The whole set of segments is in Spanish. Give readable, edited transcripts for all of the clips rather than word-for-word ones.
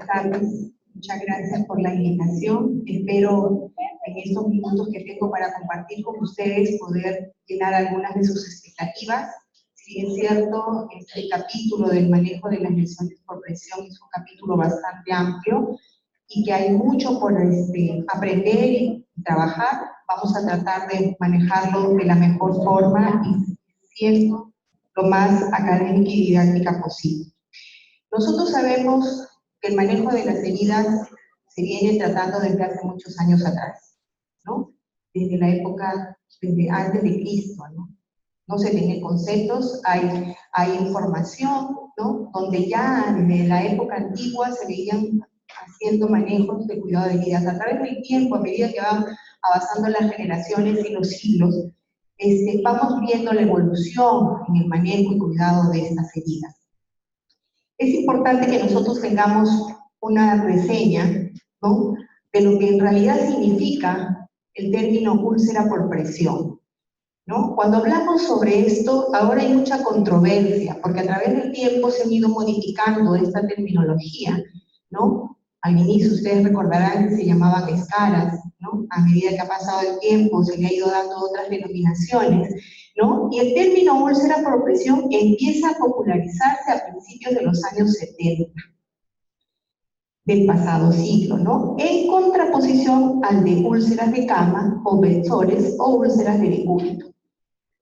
tardes. Muchas gracias por la invitación. Espero en estos minutos que tengo para compartir con ustedes poder llenar algunas de sus expectativas. Si es cierto, este capítulo del manejo de las lesiones por presión es un capítulo bastante amplio y que hay mucho por aprender y trabajar. Vamos a tratar de manejarlo de la mejor forma y siendo lo más académica y didáctica posible. Nosotros sabemos que el manejo de las heridas se viene tratando desde hace muchos años atrás, ¿no? Desde la época, desde antes de Cristo, ¿no? No se tienen conceptos, hay información, ¿no? Donde ya desde la época antigua se veían haciendo manejos de cuidado de heridas. A través del tiempo, a medida que van avanzando las generaciones y los siglos, vamos viendo la evolución en el manejo y cuidado de estas heridas. Es importante que nosotros tengamos una reseña, ¿no?, de lo que en realidad significa el término úlcera por presión, ¿no? Cuando hablamos sobre esto, ahora hay mucha controversia, porque a través del tiempo se han ido modificando esta terminología, ¿no? Al inicio ustedes recordarán que se llamaban escaras, ¿no? A medida que ha pasado el tiempo se le ha ido dando otras denominaciones, ¿no? Y el término úlcera por presión empieza a popularizarse a principios de los años 70 del pasado siglo, ¿no? En contraposición al de úlceras de cama o vectores o úlceras de decúbito,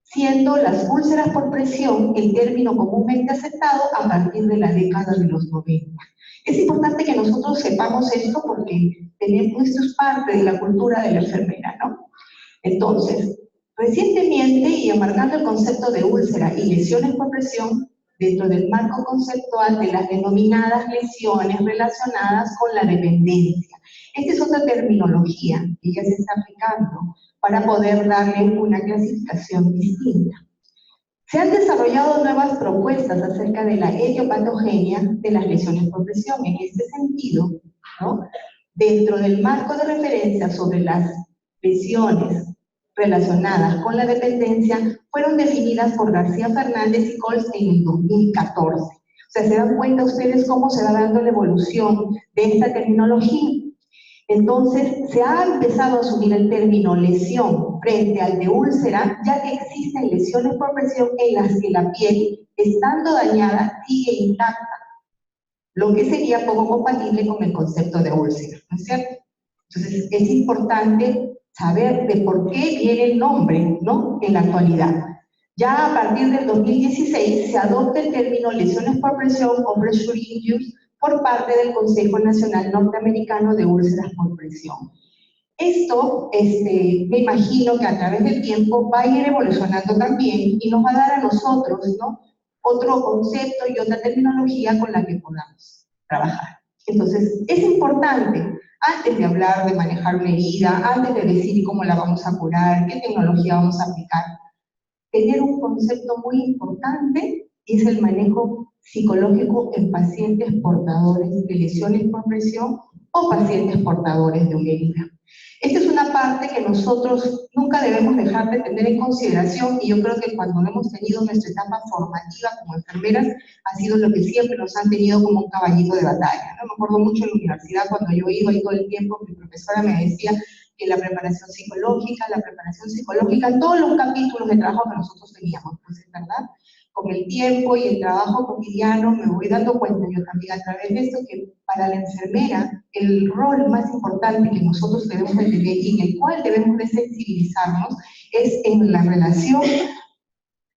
siendo las úlceras por presión el término comúnmente aceptado a partir de la década de los 90. Es importante que nosotros sepamos esto porque esto es parte de la cultura de la enfermera, ¿no? Entonces, recientemente, y enmarcando el concepto de úlcera y lesiones por presión, dentro del marco conceptual de las denominadas lesiones relacionadas con la dependencia. Esta es otra terminología que ya se está aplicando para poder darle una clasificación distinta. Se han desarrollado nuevas propuestas acerca de la etiopatogenia de las lesiones por presión. En este sentido, ¿no?, dentro del marco de referencia sobre las lesiones relacionadas con la dependencia, fueron definidas por García Fernández y Coles en el 2014. O sea, ¿se dan cuenta ustedes cómo se va dando la evolución de esta terminología? Entonces, se ha empezado a asumir el término lesión frente al de úlcera, ya que existen lesiones por presión en las que la piel, estando dañada, sigue intacta, lo que sería poco compatible con el concepto de úlcera, ¿no es cierto? Entonces, es importante saber de por qué viene el nombre, ¿no?, en la actualidad. Ya a partir del 2016 se adopta el término lesiones por presión o pressure injuries por parte del Consejo Nacional Norteamericano de Úlceras por Presión. Esto, me imagino que a través del tiempo va a ir evolucionando también y nos va a dar a nosotros, ¿no?, otro concepto y otra terminología con la que podamos trabajar. Entonces, es importante, antes de hablar de manejar una herida, antes de decir cómo la vamos a curar, qué tecnología vamos a aplicar, tener un concepto muy importante es el manejo psicológico en pacientes portadores de lesiones por presión o pacientes portadores de una herida. Esta es una parte que nosotros nunca debemos dejar de tener en consideración, y yo creo que cuando lo hemos tenido en nuestra etapa formativa como enfermeras, ha sido lo que siempre nos han tenido como un caballito de batalla, ¿no? Me acuerdo mucho en la universidad cuando yo iba y todo el tiempo mi profesora me decía que la preparación psicológica, en todos los capítulos de trabajo que nosotros teníamos, pues es verdad. Con el tiempo y el trabajo cotidiano me voy dando cuenta yo también a través de esto que para la enfermera el rol más importante que nosotros debemos de tener y en el cual debemos de sensibilizarnos es en la relación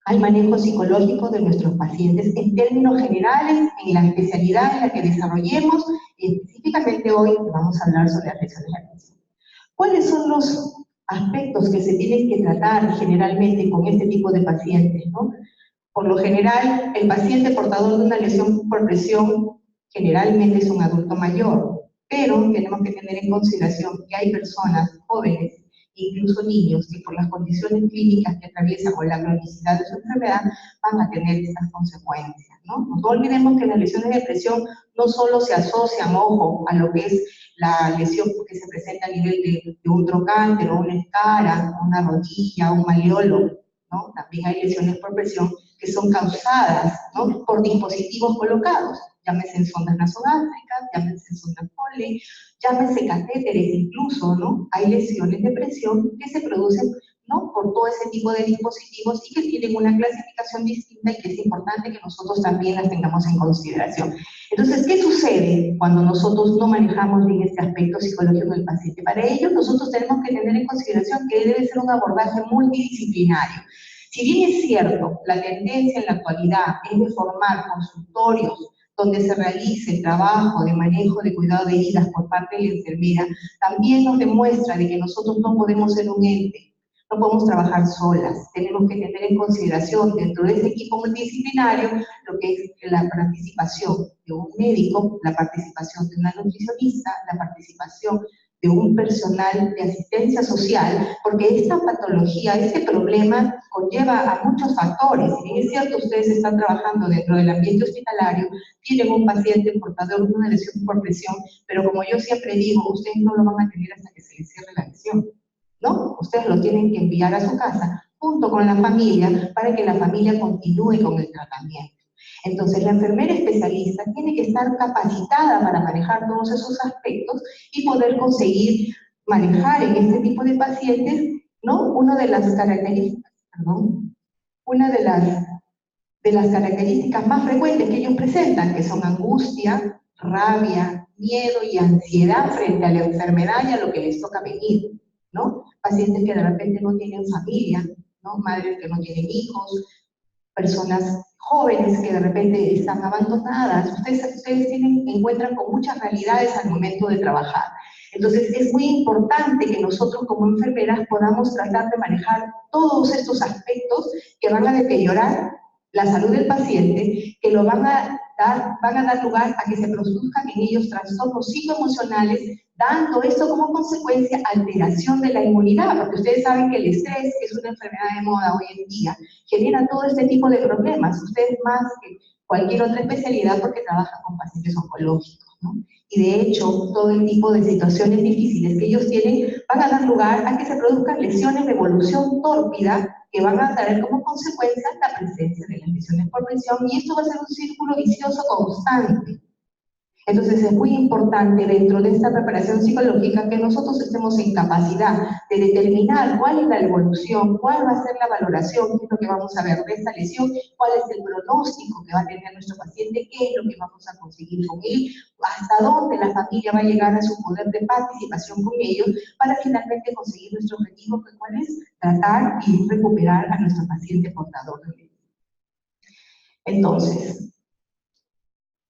al manejo psicológico de nuestros pacientes en términos generales, en la especialidad en la que desarrollemos, y específicamente hoy vamos a hablar sobre las lesiones de presión. ¿Cuáles son los aspectos que se tienen que tratar generalmente con este tipo de pacientes, ¿no? Por lo general, el paciente portador de una lesión por presión generalmente es un adulto mayor, pero tenemos que tener en consideración que hay personas jóvenes, incluso niños, que por las condiciones clínicas que atraviesan o la cronicidad de su enfermedad van a tener estas consecuencias, ¿no? No olvidemos que las lesiones de presión no solo se asocian, ojo, a lo que es la lesión que se presenta a nivel de un trocánter o una escara, una rodilla, un maleolo, ¿no? También hay lesiones por presión que son causadas, ¿no?, por dispositivos colocados, llámese en sondas nasogástricas, llámese en sondas Foley, llámese catéteres incluso, ¿no? Hay lesiones de presión que se producen, ¿no?, por todo ese tipo de dispositivos y que tienen una clasificación distinta y que es importante que nosotros también las tengamos en consideración. Entonces, ¿qué sucede cuando nosotros no manejamos bien este aspecto psicológico del paciente? Para ello, nosotros tenemos que tener en consideración que debe ser un abordaje multidisciplinario. Si bien es cierto, la tendencia en la actualidad es de formar consultorios donde se realice el trabajo de manejo de cuidado de heridas por parte de la enfermera, también nos demuestra de que nosotros no podemos ser un ente, no podemos trabajar solas, tenemos que tener en consideración dentro de ese equipo multidisciplinario lo que es la participación de un médico, la participación de una nutricionista, la participación de un personal de asistencia social, porque esta patología, este problema conlleva a muchos factores. Si bien es cierto, ustedes están trabajando dentro del ambiente hospitalario, tienen un paciente portador de una lesión por presión, pero como yo siempre digo, ustedes no lo van a tener hasta que se les cierre la lesión, ¿no? Ustedes lo tienen que enviar a su casa junto con la familia para que la familia continúe con el tratamiento. Entonces, la enfermera especialista tiene que estar capacitada para manejar todos esos aspectos y poder conseguir manejar en este tipo de pacientes, ¿no?, una de las características, una de las características más frecuentes que ellos presentan, que son angustia, rabia, miedo y ansiedad frente a la enfermedad y a lo que les toca venir, ¿no? Pacientes que de repente no tienen familia, ¿no?, madres que no tienen hijos, personas jóvenes que de repente están abandonadas. Ustedes encuentran con muchas realidades al momento de trabajar. Entonces es muy importante que nosotros como enfermeras podamos tratar de manejar todos estos aspectos que van a deteriorar la salud del paciente, que lo van a dar lugar a que se produzcan en ellos trastornos psicoemocionales, dando esto como consecuencia alteración de la inmunidad, porque ustedes saben que el estrés, que es una enfermedad de moda hoy en día, genera todo este tipo de problemas. Ustedes más que cualquier otra especialidad porque trabajan con pacientes oncológicos, ¿no? Y de hecho, todo el tipo de situaciones difíciles que ellos tienen van a dar lugar a que se produzcan lesiones de evolución tórpida que van a traer como consecuencia la presencia de las lesiones por presión, y esto va a ser un círculo vicioso constante. Entonces es muy importante dentro de esta preparación psicológica que nosotros estemos en capacidad de determinar cuál es la evolución, cuál va a ser la valoración, qué es lo que vamos a ver de esta lesión, cuál es el pronóstico que va a tener nuestro paciente, qué es lo que vamos a conseguir con él, hasta dónde la familia va a llegar a su poder de participación con ellos para finalmente conseguir nuestro objetivo, que cuál es tratar y recuperar a nuestro paciente portador de lesión. Entonces,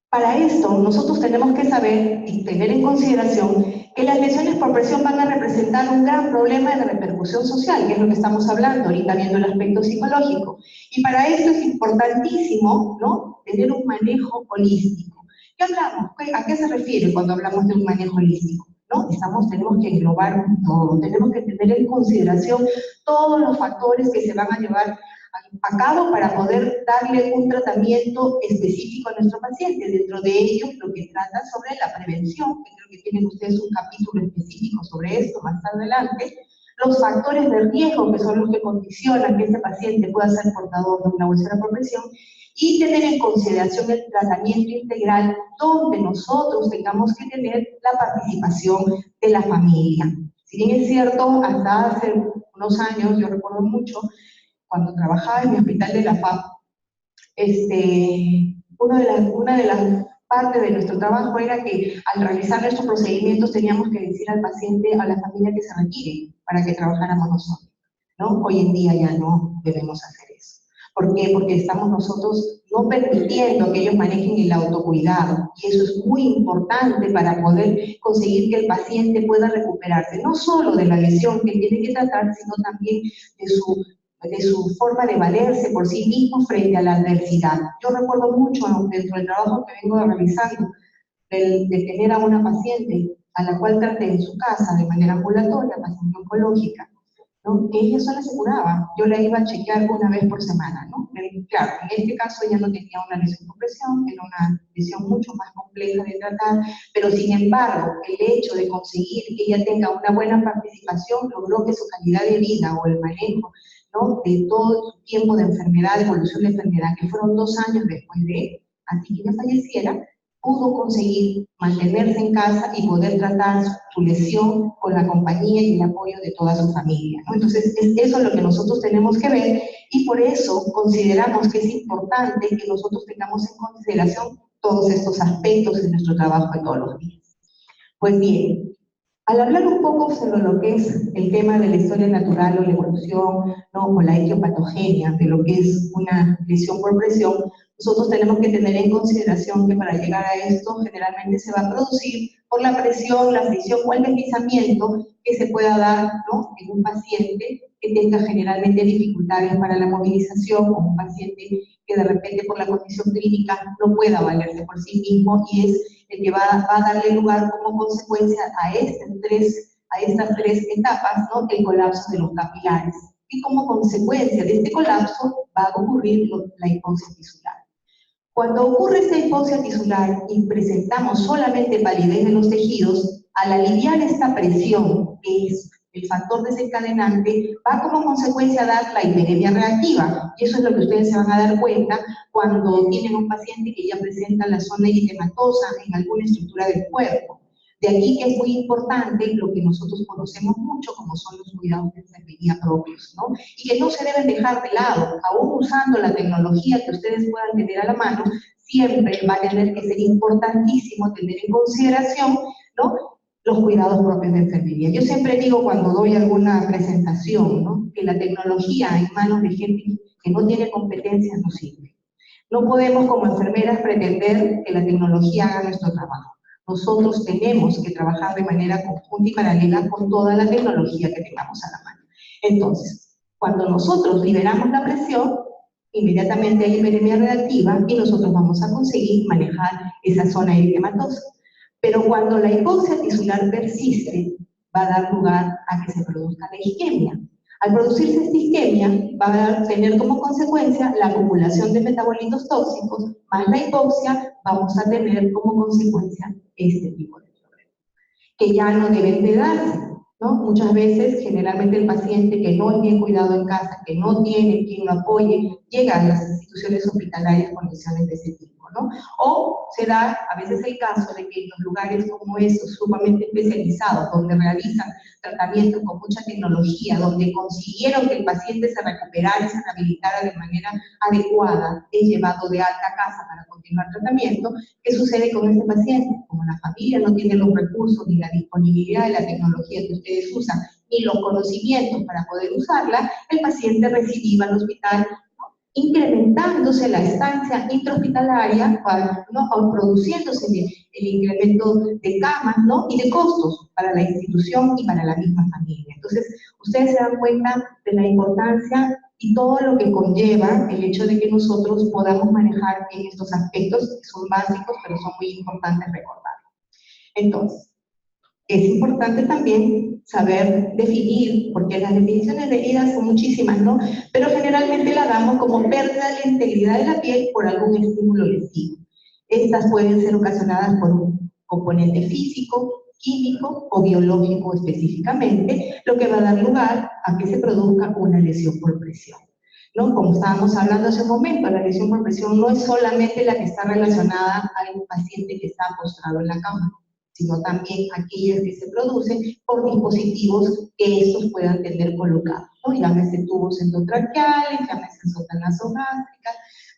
para esto, nosotros tenemos que saber y tener en consideración que las lesiones por presión van a representar un gran problema de repercusión social, que es lo que estamos hablando ahorita, viendo el aspecto psicológico. Y para esto es importantísimo, ¿no?, tener un manejo holístico. ¿Qué hablamos? ¿A qué se refiere cuando hablamos de un manejo holístico? ¿No? Tenemos que englobar todo, tenemos que tener en consideración todos los factores que se van a llevar a cabo para poder darle un tratamiento específico a nuestro paciente. Dentro de ellos, lo que trata sobre la prevención, que creo que tienen ustedes un capítulo específico sobre esto más adelante, los factores de riesgo, que son los que condicionan que este paciente pueda ser portador de una úlcera por presión, y tener en consideración el tratamiento integral, donde nosotros tengamos que tener la participación de la familia. Si bien es cierto, hasta hace unos años, yo recuerdo mucho, cuando trabajaba en mi hospital de la FAP, una de las partes de nuestro trabajo era que al realizar nuestros procedimientos teníamos que decir al paciente, a la familia, que se retire para que trabajáramos nosotros, ¿no? Hoy en día ya no debemos hacer eso. ¿Por qué? Porque estamos nosotros no permitiendo que ellos manejen el autocuidado, y eso es muy importante para poder conseguir que el paciente pueda recuperarse, no solo de la lesión que tiene que tratar, sino también de su forma de valerse por sí mismo frente a la adversidad. Yo recuerdo mucho dentro del trabajo que vengo realizando, de tener a una paciente a la cual traté en su casa de manera ambulatoria, paciente oncológica, ¿no?, que ella sola se curaba. Yo la iba a chequear una vez por semana, ¿no? Claro, en este caso ella no tenía una lesión por presión, era una lesión mucho más compleja de tratar, pero sin embargo, el hecho de conseguir que ella tenga una buena participación logró que su calidad de vida o el manejo, ¿no?, de todo su tiempo de enfermedad, de evolución de enfermedad, que fueron 2 años después de, antes que ella falleciera, pudo conseguir mantenerse en casa y poder tratar su lesión con la compañía y el apoyo de toda su familia, ¿no? Entonces, eso es lo que nosotros tenemos que ver, y por eso consideramos que es importante que nosotros tengamos en consideración todos estos aspectos de nuestro trabajo de todos los días. Pues bien, al hablar un poco sobre lo que es el tema de la historia natural o la evolución, ¿no?, o la etiopatogenia de lo que es una lesión por presión, nosotros tenemos que tener en consideración que para llegar a esto generalmente se va a producir por la presión, la fricción o el deslizamiento que se pueda dar, ¿no?, en un paciente que tenga generalmente dificultades para la movilización, o un paciente que de repente por la condición clínica no pueda valerse por sí mismo, y es el que va a darle lugar como consecuencia a estas tres etapas, ¿no?, el colapso de los capilares. Y como consecuencia de este colapso va a ocurrir la hipoxia tisular. Cuando ocurre esta hipoxia tisular y presentamos solamente palidez de los tejidos, al aliviar esta presión, que es el factor desencadenante, va como consecuencia a dar la hiperemia reactiva. Y eso es lo que ustedes se van a dar cuenta cuando tienen un paciente que ya presenta la zona eritematosa en alguna estructura del cuerpo. De aquí que es muy importante lo que nosotros conocemos mucho, como son los cuidados de enfermería propios, ¿no? Y que no se deben dejar de lado, aún usando la tecnología que ustedes puedan tener a la mano, siempre va a tener que ser importantísimo tener en consideración, ¿no?, los cuidados propios de enfermería. Yo siempre digo cuando doy alguna presentación, ¿no?, que la tecnología en manos de gente que no tiene competencias no sirve. No podemos como enfermeras pretender que la tecnología haga nuestro trabajo. Nosotros tenemos que trabajar de manera conjunta y paralela con toda la tecnología que tengamos a la mano. Entonces, cuando nosotros liberamos la presión, inmediatamente hay hiperemia reactiva y nosotros vamos a conseguir manejar esa zona eritematosa. Pero cuando la hipoxia tisular persiste, va a dar lugar a que se produzca la isquemia. Al producirse esta isquemia, va a tener como consecuencia la acumulación de metabolitos tóxicos, más la hipoxia, vamos a tener como consecuencia este tipo de problemas, que ya no deben de darse, ¿no? Muchas veces, generalmente el paciente que no es bien cuidado en casa, que no tiene quien lo apoye, llega a las instituciones hospitalarias con lesiones de ese tipo, ¿no? O se da a veces el caso de que en los lugares como estos, sumamente especializados, donde realizan tratamientos con mucha tecnología, donde consiguieron que el paciente se recuperara y se rehabilitara de manera adecuada, es llevado de alta a casa para continuar tratamiento. ¿Qué sucede con este paciente? Como la familia no tiene los recursos ni la disponibilidad de la tecnología que ustedes usan, ni los conocimientos para poder usarla, el paciente recidiva al hospital, incrementándose la estancia intrahospitalaria, ¿no?, produciéndose el incremento de camas, ¿no?, y de costos para la institución y para la misma familia. Entonces, ustedes se dan cuenta de la importancia y todo lo que conlleva el hecho de que nosotros podamos manejar en estos aspectos, que son básicos, pero son muy importantes recordar. Entonces, es importante también saber definir, porque las definiciones de herida son muchísimas, ¿no?, pero generalmente la damos como pérdida de la integridad de la piel por algún estímulo lesivo. Estas pueden ser ocasionadas por un componente físico, químico o biológico específicamente, lo que va a dar lugar a que se produzca una lesión por presión, ¿no? Como estábamos hablando hace un momento, la lesión por presión no es solamente la que está relacionada al paciente que está postrado en la cama, sino también aquellas que se producen por dispositivos que estos puedan tener colocados, ¿no? Llámese tubos endotraqueales, llámese sondas nasogástricas,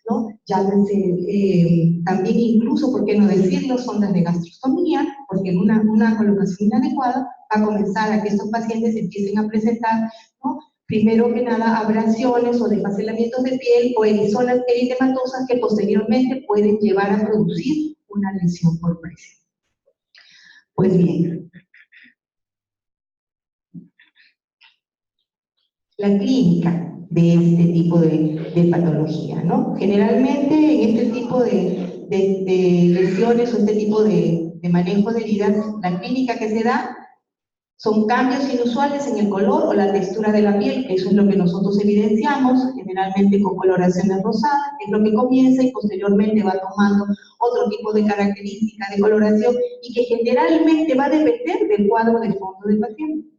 ¿no? Llámese también incluso, ¿por qué no decirlo?, sondas de gastrostomía, porque en una colocación inadecuada va a comenzar a que estos pacientes empiecen a presentar, ¿no?, primero que nada abrasiones o desfacelamientos de piel o erizonas eritematosas que posteriormente pueden llevar a producir una lesión por presión. Pues bien, la clínica de este tipo de patología, ¿no? Generalmente en este tipo de lesiones o este tipo de manejo de heridas, la clínica que se da son cambios inusuales en el color o la textura de la piel, eso es lo que nosotros evidenciamos, generalmente con coloraciones rosadas, que es lo que comienza y posteriormente va tomando otro tipo de características de coloración y que generalmente va a depender del cuadro de fondo del paciente.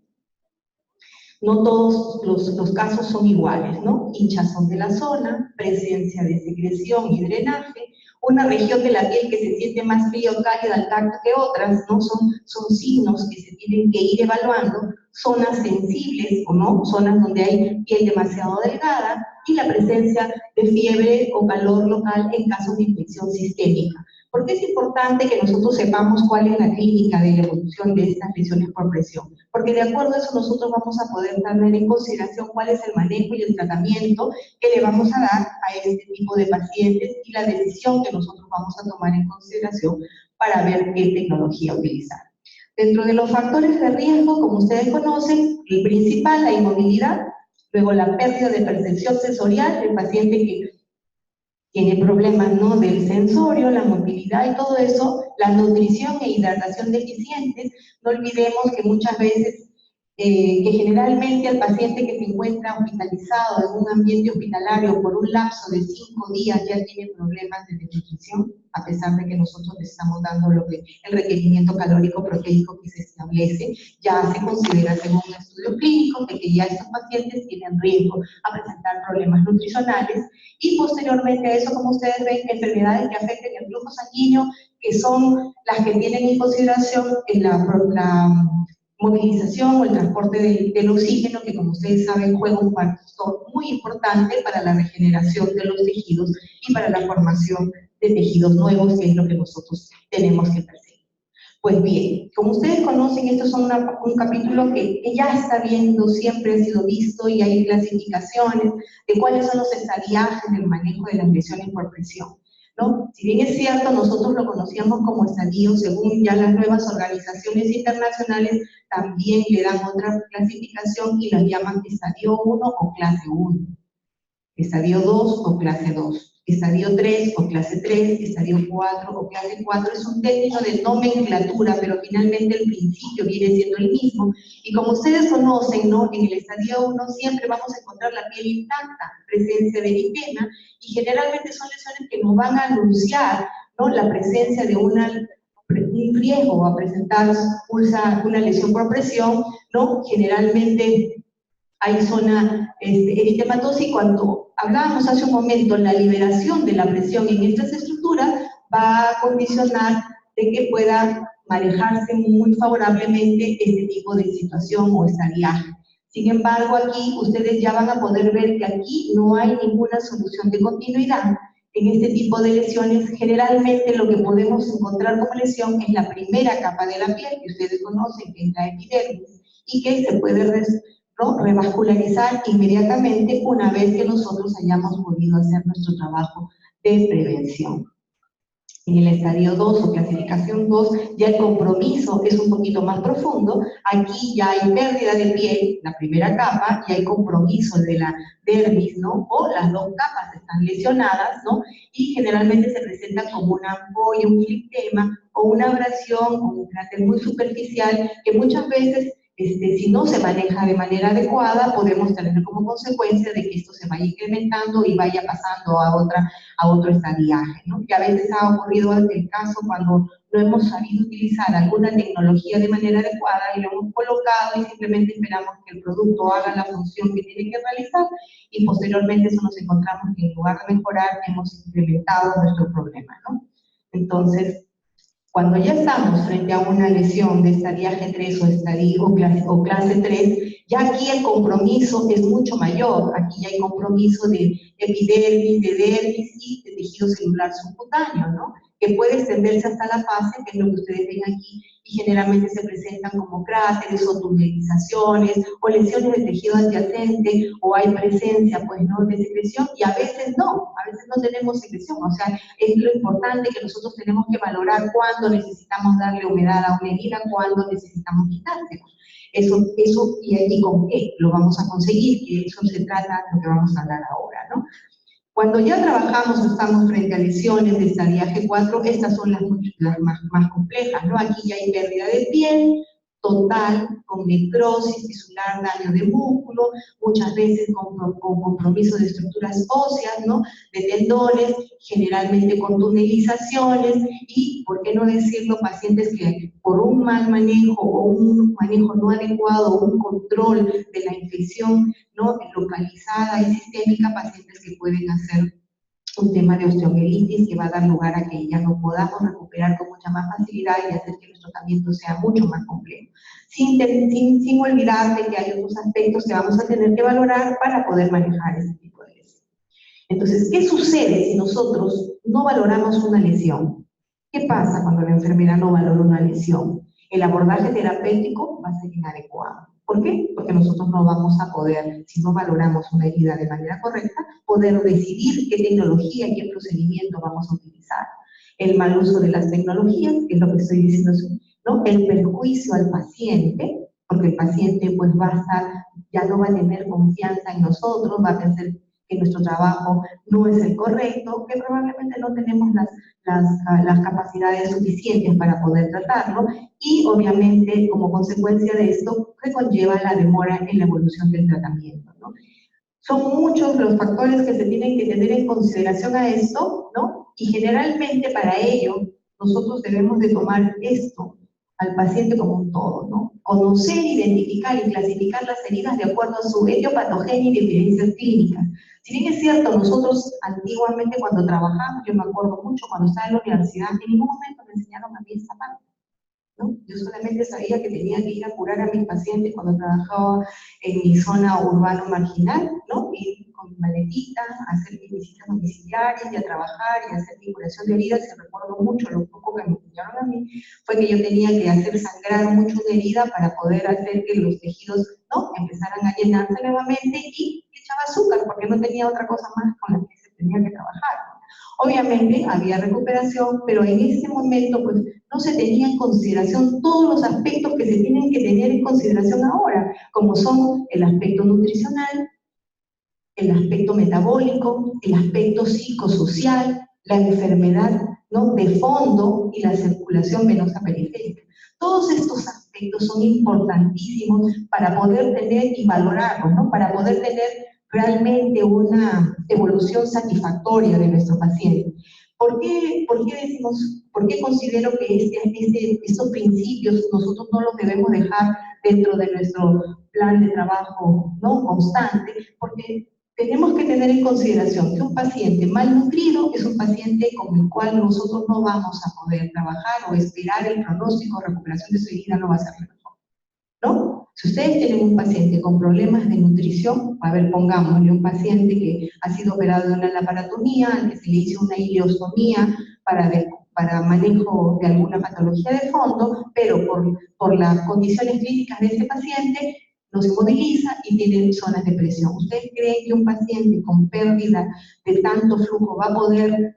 No todos los casos son iguales, ¿no? Hinchazón de la zona, presencia de secreción y drenaje, una región de la piel que se siente más fría o cálida al tacto que otras, ¿no? Son signos que se tienen que ir evaluando, zonas sensibles o no, zonas donde hay piel demasiado delgada, y la presencia de fiebre o calor local en caso de infección sistémica. ¿Por qué es importante que nosotros sepamos cuál es la clínica de la evolución de estas lesiones por presión? Porque de acuerdo a eso nosotros vamos a poder tener en consideración cuál es el manejo y el tratamiento que le vamos a dar a este tipo de pacientes y la decisión que nosotros vamos a tomar en consideración para ver qué tecnología utilizar. Dentro de los factores de riesgo, como ustedes conocen, el principal, la inmovilidad, luego la pérdida de percepción sensorial, el paciente que tiene problemas, ¿no?, del sensorio, la movilidad y todo eso, la nutrición e hidratación deficientes. No olvidemos que muchas veces, que generalmente al paciente que se encuentra hospitalizado en un ambiente hospitalario por un lapso de 5 días ya tiene problemas de desnutrición, a pesar de que nosotros le estamos dando el requerimiento calórico proteico que se establece, ya se considera según un estudio clínico que ya estos pacientes tienen riesgo a presentar problemas nutricionales. Y posteriormente a eso, como ustedes ven, enfermedades que afecten el flujo sanguíneo, que son las que tienen en consideración la movilización o el transporte del oxígeno, que como ustedes saben juega un factor muy importante para la regeneración de los tejidos y para la formación de tejidos nuevos, que es lo que nosotros tenemos que perseguir. Pues bien, como ustedes conocen, estos son un capítulo que ya está viendo, siempre ha sido visto, y hay clasificaciones de cuáles son los estadiajes del manejo de las lesiones por presión, ¿no? Si bien es cierto, nosotros lo conocíamos como estadio, según ya las nuevas organizaciones internacionales también le dan otra clasificación y las llaman estadio 1 o clase 1, estadio 2 o clase 2. Estadio 3 o clase 3, estadio 4 o clase 4, es un término de nomenclatura, pero finalmente el principio viene siendo el mismo. Y como ustedes conocen, ¿no?, en el estadio 1 siempre vamos a encontrar la piel intacta, presencia de eritema, y generalmente son lesiones que nos van a anunciar, ¿no?, la presencia de un riesgo a presentar una lesión por presión, ¿no? Generalmente hay zona eritematosa, y cuando hablábamos hace un momento, la liberación de la presión en estas estructuras va a condicionar de que pueda manejarse muy favorablemente este tipo de situación o estadiaje. Sin embargo, aquí ustedes ya van a poder ver que aquí no hay ninguna solución de continuidad. En este tipo de lesiones, generalmente lo que podemos encontrar como lesión es la primera capa de la piel, que ustedes conocen, que es la epidermis, y que se puede revascularizar inmediatamente una vez que nosotros hayamos podido hacer nuestro trabajo de prevención. En el estadio 2 o clasificación 2, ya el compromiso es un poquito más profundo. Aquí ya hay pérdida de piel, la primera capa, y hay compromiso de la dermis, ¿no? O las dos capas están lesionadas, ¿no? Y generalmente se presentan como una ampolla, un fliptema o una abrasión o un cráter muy superficial, que muchas veces, si no se maneja de manera adecuada, podemos tener como consecuencia de que esto se vaya incrementando y vaya pasando a otro estadiaje, ¿no? Que a veces ha ocurrido el caso cuando no hemos sabido utilizar alguna tecnología de manera adecuada y lo hemos colocado y simplemente esperamos que el producto haga la función que tiene que realizar, y posteriormente eso nos encontramos que en lugar de mejorar hemos incrementado nuestro problema, ¿no? Entonces, cuando ya estamos frente a una lesión de estadiaje 3 o clase 3, ya aquí el compromiso es mucho mayor. Aquí ya hay compromiso de epidermis, de dermis y de tejido celular subcutáneo, ¿no? Que puede extenderse hasta la fase, que es lo que ustedes ven aquí, y generalmente se presentan como cráteres o tunelizaciones o lesiones del tejido adyacente, o hay presencia, pues, ¿no?, de secreción, y a veces no tenemos secreción. O sea, es lo importante que nosotros tenemos que valorar cuándo necesitamos darle humedad a una herida, cuándo necesitamos quitársela. Eso, y con qué lo vamos a conseguir, que eso se trata de lo que vamos a hablar ahora, ¿no? Cuando ya trabajamos, estamos frente a lesiones de estadiaje 4, estas son las más complejas, ¿no? Aquí ya hay pérdida de piel total, con necrosis tisular, daño de músculo, muchas veces con compromiso de estructuras óseas, ¿no?, de tendones, generalmente con tunelizaciones, y, por qué no decirlo, pacientes que por un mal manejo o un manejo no adecuado, o un control de la infección, ¿no?, localizada y sistémica, pacientes que pueden hacer un tema de osteomielitis que va a dar lugar a que ya no podamos recuperar con mucha más facilidad y hacer que nuestro tratamiento sea mucho más complejo. Sin olvidar de que hay otros aspectos que vamos a tener que valorar para poder manejar ese tipo de lesión. Entonces, ¿qué sucede si nosotros no valoramos una lesión? ¿Qué pasa cuando la enfermera no valora una lesión? El abordaje terapéutico va a ser inadecuado. ¿Por qué? Porque nosotros no vamos a poder, si no valoramos una herida de manera correcta, poder decidir qué tecnología y qué procedimiento vamos a utilizar. El mal uso de las tecnologías, que es lo que estoy diciendo, ¿no? El perjuicio al paciente, porque el paciente pues va a estar, ya no va a tener confianza en nosotros, va a pensar que nuestro trabajo no es el correcto, que probablemente no tenemos las capacidades suficientes para poder tratarlo, y obviamente como consecuencia de esto que conlleva la demora en la evolución del tratamiento, ¿no? Son muchos los factores que se tienen que tener en consideración a esto, ¿no? Y generalmente para ello nosotros debemos de tomar esto al paciente como un todo, ¿no? Conocer, identificar y clasificar las heridas de acuerdo a su etiopatogenia y diferencias clínicas. Si bien es cierto, nosotros antiguamente cuando trabajamos, yo me acuerdo mucho cuando estaba en la universidad, en ningún momento me enseñaron a mí esta parte, ¿no? Yo solamente sabía que tenía que ir a curar a mis pacientes cuando trabajaba en mi zona urbano marginal, ¿no? Ir con mi maletita, hacer mis visitas domiciliarias y a trabajar y hacer mi curación de heridas. Y recuerdo mucho, lo poco que me enseñaron a mí fue que yo tenía que hacer sangrar mucho una herida para poder hacer que los tejidos, ¿no?, empezaran a llenarse nuevamente, y echaba azúcar porque no tenía otra cosa más con la que se tenía que trabajar. Obviamente había recuperación, pero en ese momento pues no se tenía en consideración todos los aspectos que se tienen que tener en consideración ahora, como son el aspecto nutricional, el aspecto metabólico, el aspecto psicosocial, la enfermedad, ¿no?, de fondo y la circulación venosa periférica. Todos estos aspectos son importantísimos para poder tener y valorarlos, ¿no?, para poder tener realmente una evolución satisfactoria de nuestro paciente. ¿Por qué considero que estos principios nosotros no los debemos dejar dentro de nuestro plan de trabajo, ¿no?, constante? Porque tenemos que tener en consideración que un paciente malnutrido es un paciente con el cual nosotros no vamos a poder trabajar o esperar el pronóstico o recuperación de su herida no va a ser mejor, ¿no? Si ustedes tienen un paciente con problemas de nutrición, a ver, pongámosle un paciente que ha sido operado de una laparotomía, al que se le hizo una ileostomía para manejo de alguna patología de fondo, pero por las condiciones clínicas de este paciente, no se moviliza y tiene zonas de presión. ¿Ustedes creen que un paciente con pérdida de tanto flujo va a poder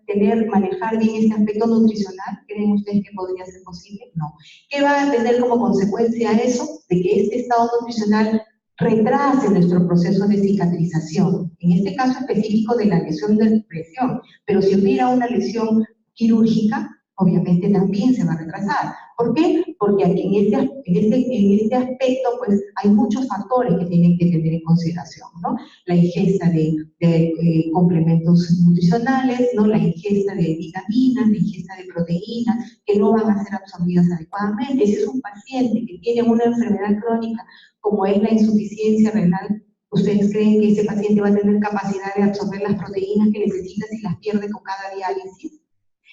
manejar bien este aspecto nutricional? ¿Creen ustedes que podría ser posible? No. ¿Qué va a tener como consecuencia eso? De que este estado nutricional retrase nuestro proceso de cicatrización, en este caso específico de la lesión de presión, pero si hubiera una lesión quirúrgica, obviamente también se va a retrasar. ¿Por qué? Porque aquí en este aspecto pues hay muchos factores que tienen que tener en consideración, ¿no? La ingesta de complementos nutricionales, ¿no?, la ingesta de vitaminas, la ingesta de proteínas que no van a ser absorbidas adecuadamente. Si es un paciente que tiene una enfermedad crónica como es la insuficiencia renal, ¿ustedes creen que ese paciente va a tener capacidad de absorber las proteínas que necesita si las pierde con cada diálisis?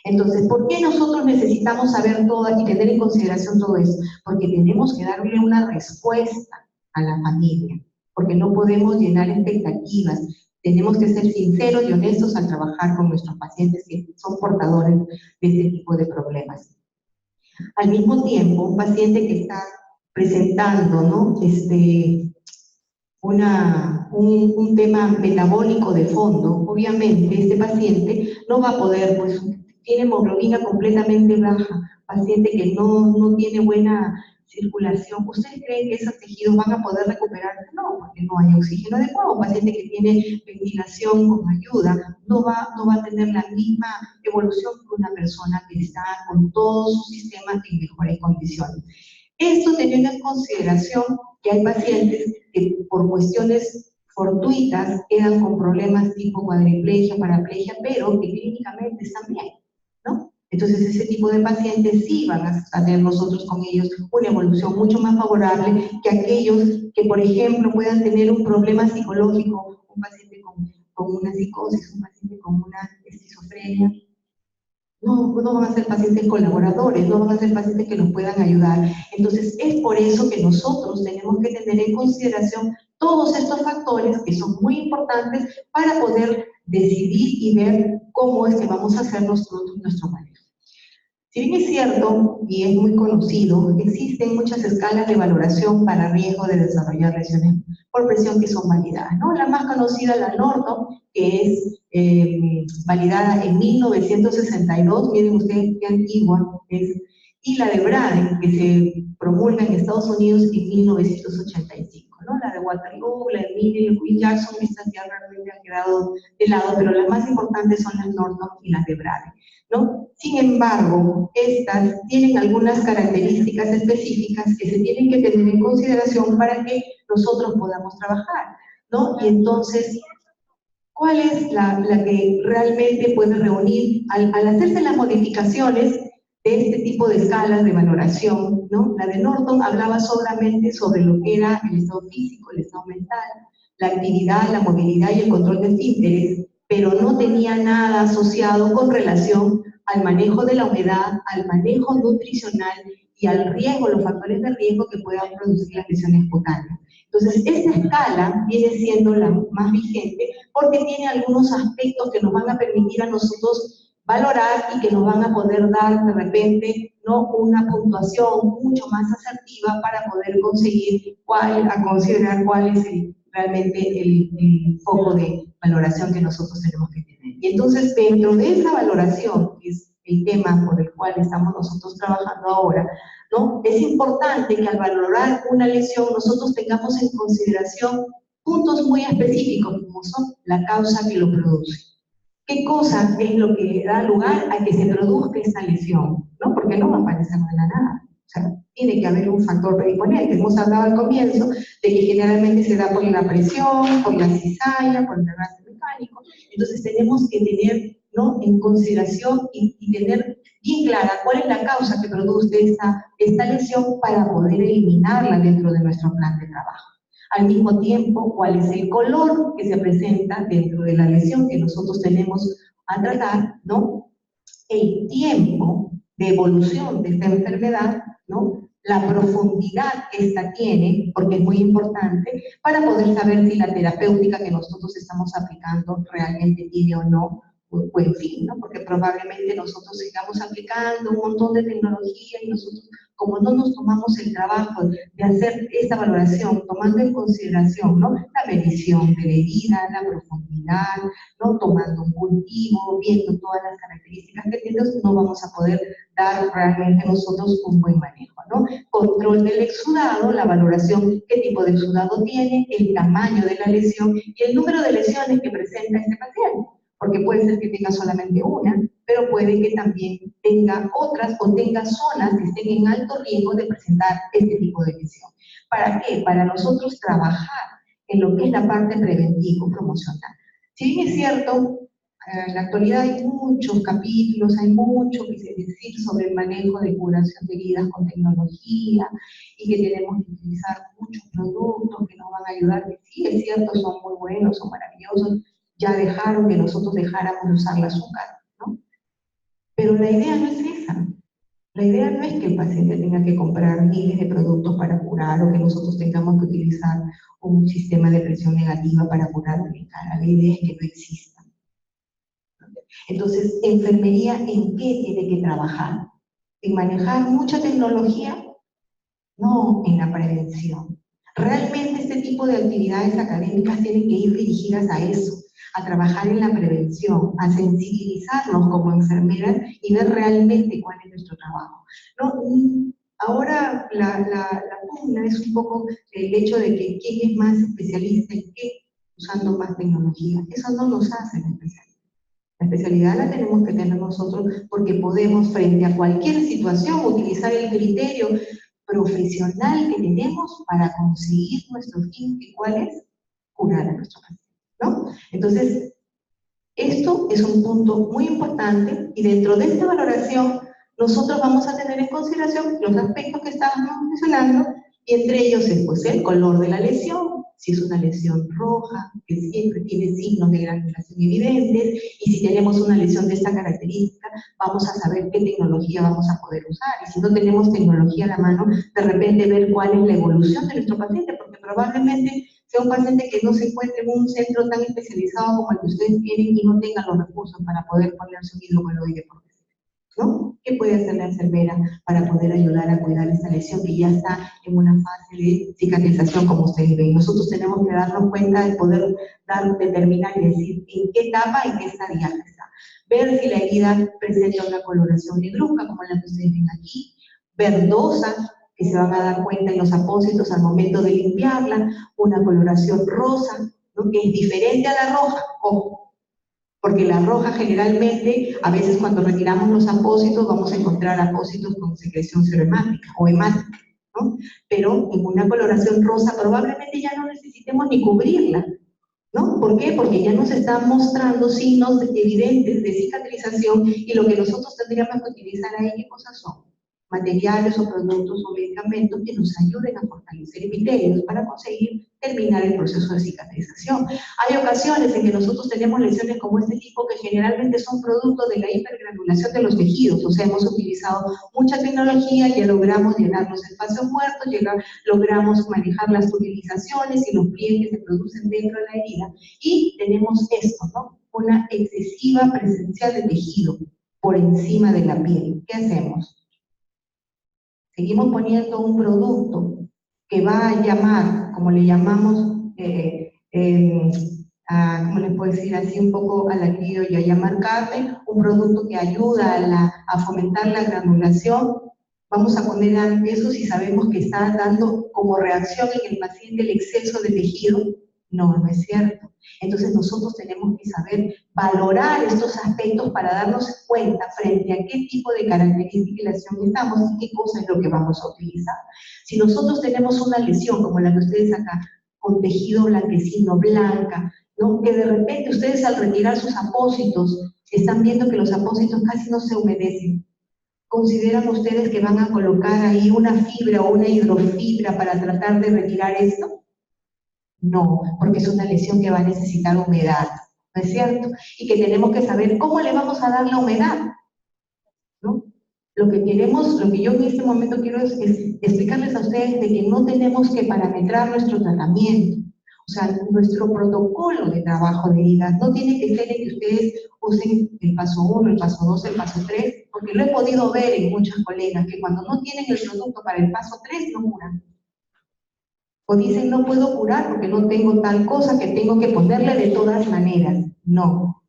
Entonces, ¿por qué nosotros necesitamos saber todo y tener en consideración todo esto? Porque tenemos que darle una respuesta a la familia, porque no podemos llenar expectativas. Tenemos que ser sinceros y honestos al trabajar con nuestros pacientes que son portadores de este tipo de problemas. Al mismo tiempo, un paciente que está presentando, ¿no?, un tema metabólico de fondo, obviamente este paciente no va a poder, pues tiene hemoglobina completamente baja, paciente que no tiene buena circulación. ¿Ustedes creen que esos tejidos van a poder recuperarse? No, porque no hay oxígeno adecuado. Un paciente que tiene ventilación con ayuda no va a tener la misma evolución que una persona que está con todo su sistema en mejores condiciones. Esto teniendo en consideración que hay pacientes que por cuestiones fortuitas quedan con problemas tipo cuadriplegia, paraplegia, pero que clínicamente están bien, ¿no? Entonces ese tipo de pacientes sí van a tener nosotros con ellos una evolución mucho más favorable que aquellos que, por ejemplo, puedan tener un problema psicológico, un paciente con una psicosis, un paciente con una esquizofrenia, no van a ser pacientes colaboradores, no van a ser pacientes que nos puedan ayudar. Entonces, es por eso que nosotros tenemos que tener en consideración todos estos factores que son muy importantes para poder decidir y ver cómo es que vamos a hacer nuestro manejo. Si bien es cierto, y es muy conocido, existen muchas escalas de valoración para riesgo de desarrollar lesiones por presión que son validadas, ¿no? La más conocida, la Norton, que es validada en 1962, miren ustedes qué antigua es, y la de Braden, que se promulga en Estados Unidos en 1985, ¿no? La de Waterloo, la de Miller y Jackson, estas ya realmente han quedado de lado, pero las más importantes son las Norton y las de Braden, ¿no? Sin embargo, estas tienen algunas características específicas que se tienen que tener en consideración para que nosotros podamos trabajar, ¿no? Y entonces, ¿cuál es la que realmente puede reunir? Al hacerse las modificaciones de este tipo de escalas de valoración, ¿no? La de Norton hablaba solamente sobre lo que era el estado físico, el estado mental, la actividad, la movilidad y el control de esfínteres, pero no tenía nada asociado con relación al manejo de la humedad, al manejo nutricional y al riesgo, los factores de riesgo que puedan producir las lesiones cutáneas. Entonces, esta escala viene siendo la más vigente porque tiene algunos aspectos que nos van a permitir a nosotros valorar y que nos van a poder dar de repente, ¿no?, una puntuación mucho más asertiva para poder conseguir considerar cuál es realmente el foco de valoración que nosotros tenemos que tener. Y entonces, dentro de esa valoración, que es el tema por el cual estamos nosotros trabajando ahora, ¿no?, es importante que al valorar una lesión nosotros tengamos en consideración puntos muy específicos, como son la causa que lo produce. ¿Qué cosa es lo que da lugar a que se produzca esta lesión? ¿No? Porque no va a aparecer de la nada. O sea, tiene que haber un factor predisponente. Hemos hablado al comienzo de que generalmente se da por la presión, por la cizalla, por el desgaste mecánico. Entonces tenemos que tener, ¿no?, en consideración y tener bien clara cuál es la causa que produce esta lesión para poder eliminarla dentro de nuestro plan de trabajo. Al mismo tiempo, cuál es el color que se presenta dentro de la lesión que nosotros tenemos a tratar, ¿no? El tiempo de evolución de esta enfermedad, ¿no?, la profundidad que esta tiene, porque es muy importante, para poder saber si la terapéutica que nosotros estamos aplicando realmente tiene o no buen fin, ¿no? Porque probablemente nosotros sigamos aplicando un montón de tecnología y nosotros, como no nos tomamos el trabajo de hacer esta valoración, tomando en consideración, ¿no?, la medición de la herida, la profundidad, ¿no?, tomando un cultivo, viendo todas las características que tiene, no vamos a poder dar realmente nosotros un buen manejo, ¿no? Control del exudado, la valoración, qué tipo de exudado tiene, el tamaño de la lesión y el número de lesiones que presenta este paciente. Porque puede ser que tenga solamente una, pero puede que también tenga otras o tenga zonas que estén en alto riesgo de presentar este tipo de lesión. ¿Para qué? Para nosotros trabajar en lo que es la parte preventivo-promocional. Si bien es cierto, en la actualidad hay muchos capítulos, hay mucho que decir sobre el manejo de curación de heridas con tecnología y que tenemos que utilizar muchos productos que nos van a ayudar, que sí es cierto, son muy buenos, son maravillosos, ya dejaron que nosotros dejáramos de usar el azúcar, ¿no? Pero la idea no es esa. La idea no es que el paciente tenga que comprar miles de productos para curar o que nosotros tengamos que utilizar un sistema de presión negativa para curar una cara. La idea es que no exista. Entonces, ¿enfermería en qué tiene que trabajar? ¿En manejar mucha tecnología? No, en la prevención. Realmente este tipo de actividades académicas tienen que ir dirigidas a eso, a trabajar en la prevención, a sensibilizarnos como enfermeras y ver realmente cuál es nuestro trabajo. ¿No? Ahora la pugna es un poco el hecho de que quién es más especialista en qué, usando más tecnología. Eso no nos hace la especialidad. La especialidad la tenemos que tener nosotros porque podemos, frente a cualquier situación, utilizar el criterio profesional que tenemos para conseguir nuestro fin, que cuál es curar a nuestro paciente, ¿no? Entonces, esto es un punto muy importante y dentro de esta valoración nosotros vamos a tener en consideración los aspectos que estábamos mencionando y entre ellos es pues, el color de la lesión, si es una lesión roja, que siempre tiene signos de granulación evidentes, y si tenemos una lesión de esta característica, vamos a saber qué tecnología vamos a poder usar. Y si no tenemos tecnología a la mano, de repente ver cuál es la evolución de nuestro paciente, porque probablemente sea un paciente que no se encuentre en un centro tan especializado como el que ustedes tienen y no tenga los recursos para poder ponerse un hidrocoloide, ¿no? ¿Qué puede hacer la enfermera para poder ayudar a cuidar esta lesión que ya está en una fase de cicatrización, como ustedes ven? Nosotros tenemos que darnos cuenta de poder determinar y decir en qué etapa, en qué estadio está. Ver si la herida presenta una coloración negruzca, como la que ustedes ven aquí, verdosa, que se van a dar cuenta en los apósitos al momento de limpiarla, una coloración rosa, ¿no? Que es diferente a la roja, ojo. Porque la roja generalmente, a veces cuando retiramos los apósitos, vamos a encontrar apósitos con secreción serohemática o hemática, ¿no? Pero en una coloración rosa probablemente ya no necesitemos ni cubrirla, ¿no? ¿Por qué? Porque ya nos están mostrando signos evidentes de cicatrización y lo que nosotros tendríamos que utilizar ahí, ¿qué cosas son? Materiales o productos o medicamentos que nos ayuden a fortalecer epitelios para conseguir terminar el proceso de cicatrización. Hay ocasiones en que nosotros tenemos lesiones como este tipo que generalmente son producto de la hipergranulación de los tejidos, o sea, hemos utilizado mucha tecnología y ya logramos llenar los espacios muertos, logramos manejar las utilizaciones y los pliegues que se producen dentro de la herida, y tenemos esto, ¿no? Una excesiva presencia de tejido por encima de la piel. ¿Qué hacemos? Seguimos poniendo un producto que va a llamar, como le llamamos, ¿cómo les puedo decir así un poco a la criolla? A llamar carne, un producto que ayuda a fomentar la granulación. Vamos a poner eso si sabemos que está dando como reacción en el paciente el exceso de tejido. No, no es cierto. Entonces nosotros tenemos que saber valorar estos aspectos para darnos cuenta frente a qué tipo de característica y lesión estamos y qué cosa es lo que vamos a utilizar. Si nosotros tenemos una lesión como la que ustedes acá, con tejido blanquecino, blanca, ¿no? Que de repente ustedes al retirar sus apósitos están viendo que los apósitos casi no se humedecen. ¿Consideran ustedes que van a colocar ahí una fibra o una hidrofibra para tratar de retirar esto? No, porque es una lesión que va a necesitar humedad, ¿no es cierto? Y que tenemos que saber cómo le vamos a dar la humedad, ¿no? Lo que yo en este momento quiero es explicarles a ustedes de que no tenemos que parametrar nuestro tratamiento. O sea, nuestro protocolo de trabajo de herida no tiene que ser el que ustedes usen el paso 1, el paso 2, el paso 3, porque lo he podido ver en muchas colegas que cuando no tienen el producto para el paso 3 no curan. O dicen, no puedo curar porque no tengo tal cosa que tengo que ponerle de todas maneras. No.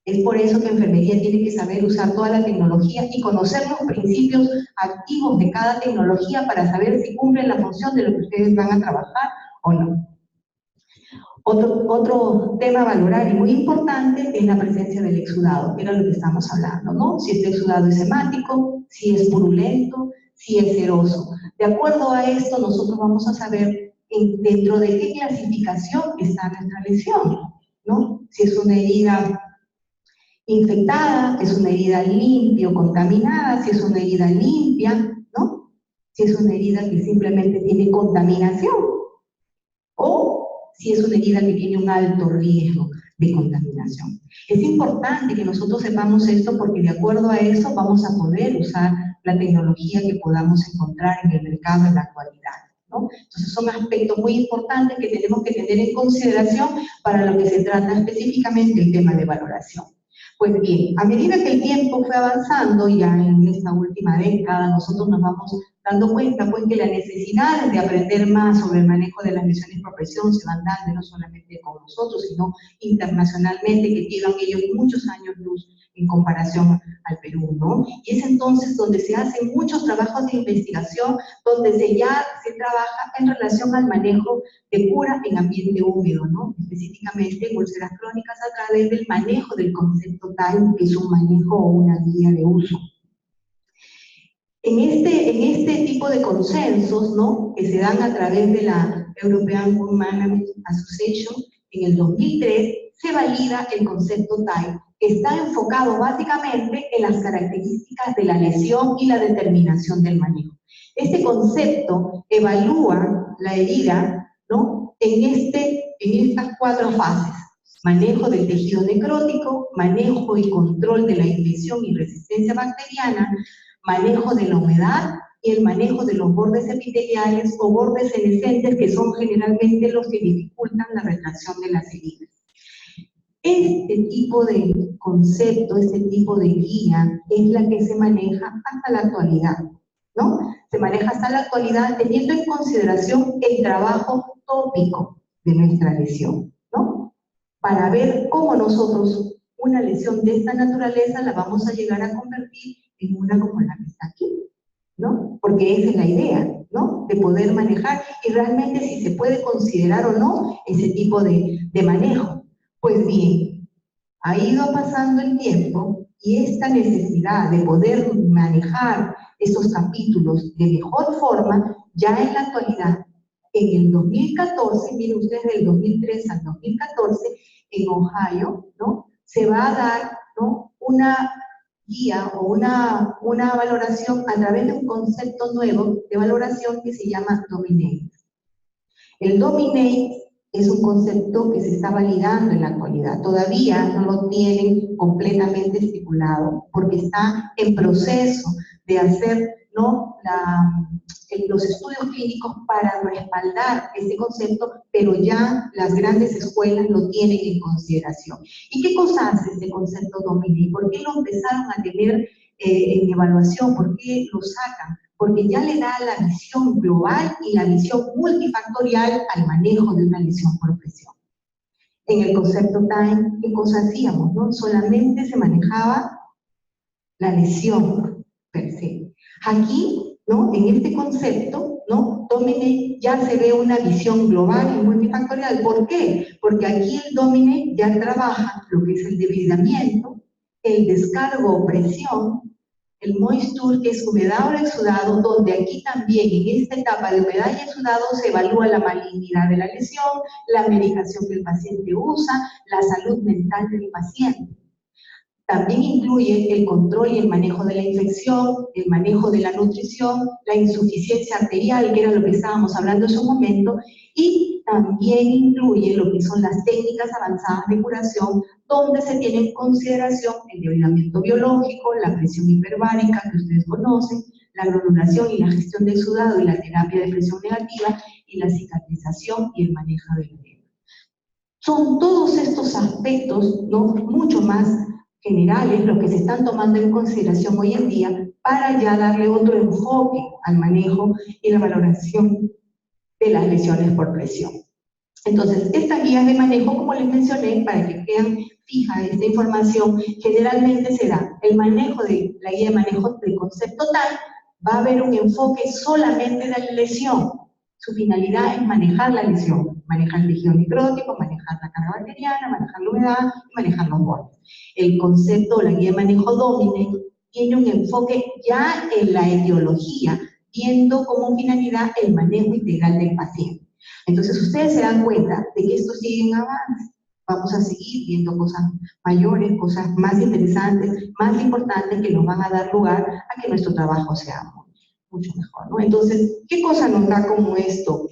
Es por eso que enfermería tiene que saber usar toda la tecnología y conocer los principios activos de cada tecnología para saber si cumplen la función de lo que ustedes van a trabajar o no. Otro tema a valorar y muy importante es la presencia del exudado, que era lo que estamos hablando, ¿no? Si este exudado es hemático, si es purulento, si es seroso. De acuerdo a esto, nosotros vamos a saber dentro de qué clasificación está nuestra lesión, ¿no? Si es una herida infectada, es una herida limpia o contaminada, si es una herida limpia, ¿no? Si es una herida que simplemente tiene contaminación, o si es una herida que tiene un alto riesgo de contaminación. Es importante que nosotros sepamos esto porque de acuerdo a eso vamos a poder usar la tecnología que podamos encontrar en el mercado en la actualidad, ¿no? Entonces son aspectos muy importantes que tenemos que tener en consideración para lo que se trata específicamente el tema de valoración. Pues bien, a medida que el tiempo fue avanzando, ya en esta última década, nosotros nos vamos dando cuenta pues, que las necesidades de aprender más sobre el manejo de las lesiones por presión se van dando no solamente con nosotros, sino internacionalmente, que llevan ellos muchos años luz en comparación al Perú, ¿no? Y es entonces donde se hacen muchos trabajos de investigación, donde se trabaja en relación al manejo de cura en ambiente húmedo, ¿no? Específicamente en úlceras crónicas a través del manejo del concepto TAI, que es un manejo o una guía de uso. En este tipo de consensos, ¿no? Que se dan a través de la European Wound Management Association, en el 2003 se valida el concepto TAI, que está enfocado básicamente en las características de la lesión y la determinación del manejo. Este concepto evalúa la herida, ¿no? en estas 4 fases: manejo del tejido necrótico, manejo y control de la infección y resistencia bacteriana, manejo de la humedad y el manejo de los bordes epiteliales o bordes senescentes, que son generalmente los que dificultan la retracción de las heridas. Este tipo de concepto, este tipo de guía es la que se maneja hasta la actualidad, ¿no? Se maneja hasta la actualidad teniendo en consideración el trabajo tópico de nuestra lesión, ¿no? Para ver cómo nosotros una lesión de esta naturaleza la vamos a llegar a convertir en una como la que está aquí, ¿no? Porque esa es la idea, ¿no? De poder manejar y realmente si se puede considerar o no ese tipo de manejo. Pues bien, ha ido pasando el tiempo y esta necesidad de poder manejar estos capítulos de mejor forma, ya en la actualidad, en el 2014, miren ustedes, del 2003 al 2014, en Ohio, ¿no? Se va a dar, ¿no?, una guía o una valoración a través de un concepto nuevo de valoración que se llama Dominate. El Dominate es un concepto que se está validando en la actualidad. Todavía no lo tienen completamente estipulado porque está en proceso de hacer, ¿no?, los estudios clínicos para respaldar este concepto, pero ya las grandes escuelas lo tienen en consideración. ¿Y qué cosa hace este concepto Dominate? ¿Por qué lo empezaron a tener en evaluación? ¿Por qué lo sacan? Porque ya le da la visión global y la visión multifactorial al manejo de una lesión por presión. En el concepto Time, ¿qué cosa hacíamos, no? Solamente se manejaba la lesión per se. Aquí, ¿no?, en este concepto, ¿no?, Dominate ya se ve una visión global y multifactorial. ¿Por qué? Porque aquí el Dominate ya trabaja lo que es el debridamiento, el descargo o presión, el moisture, que es humedad o exudado, donde aquí también en esta etapa de humedad y exudado se evalúa la malignidad de la lesión, la medicación que el paciente usa, la salud mental del paciente. También incluye el control y el manejo de la infección, el manejo de la nutrición, la insuficiencia arterial, que era lo que estábamos hablando en su momento, y también incluye lo que son las técnicas avanzadas de curación, donde se tiene en consideración el debridamiento biológico, la presión hiperbárica, que ustedes conocen, la granulación y la gestión del exudado y la terapia de presión negativa, y la cicatrización y el manejo del edema. Son todos estos aspectos, ¿no?, mucho más generales, los que se están tomando en consideración hoy en día para ya darle otro enfoque al manejo y la valoración de las lesiones por presión. Entonces, estas guías de manejo, como les mencioné, para que queden fija esta información, generalmente será el manejo de la guía de manejo del concepto tal, va a haber un enfoque solamente de la lesión. Su finalidad es manejar la lesión, manejar el tejido necrótico, manejar la carga bacteriana, manejar la humedad y manejar los bordes. El concepto, la guía de manejo Dominate, tiene un enfoque ya en la etiología, viendo como finalidad el manejo integral del paciente. Entonces, ustedes se dan cuenta de que esto sigue en avance. Vamos a seguir viendo cosas mayores, cosas más interesantes, más importantes, que nos van a dar lugar a que nuestro trabajo sea mucho mejor, ¿no? Entonces, ¿qué cosa nos da como esto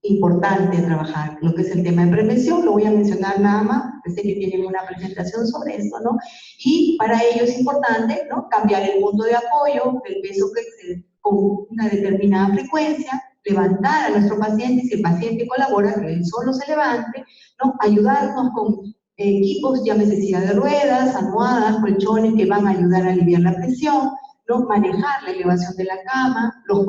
importante trabajar? Lo que es el tema de prevención, lo voy a mencionar nada más, sé que tienen una presentación sobre esto, ¿no? Y para ello es importante, ¿no?, cambiar el punto de apoyo, el peso que excede con una determinada frecuencia, levantar a nuestro paciente, y si el paciente colabora, que él solo se levante, ¿no?, ayudarnos con equipos, llámese silla de ruedas, almohadas, colchones, que van a ayudar a aliviar la presión, ¿no?, manejar la elevación de la cama, los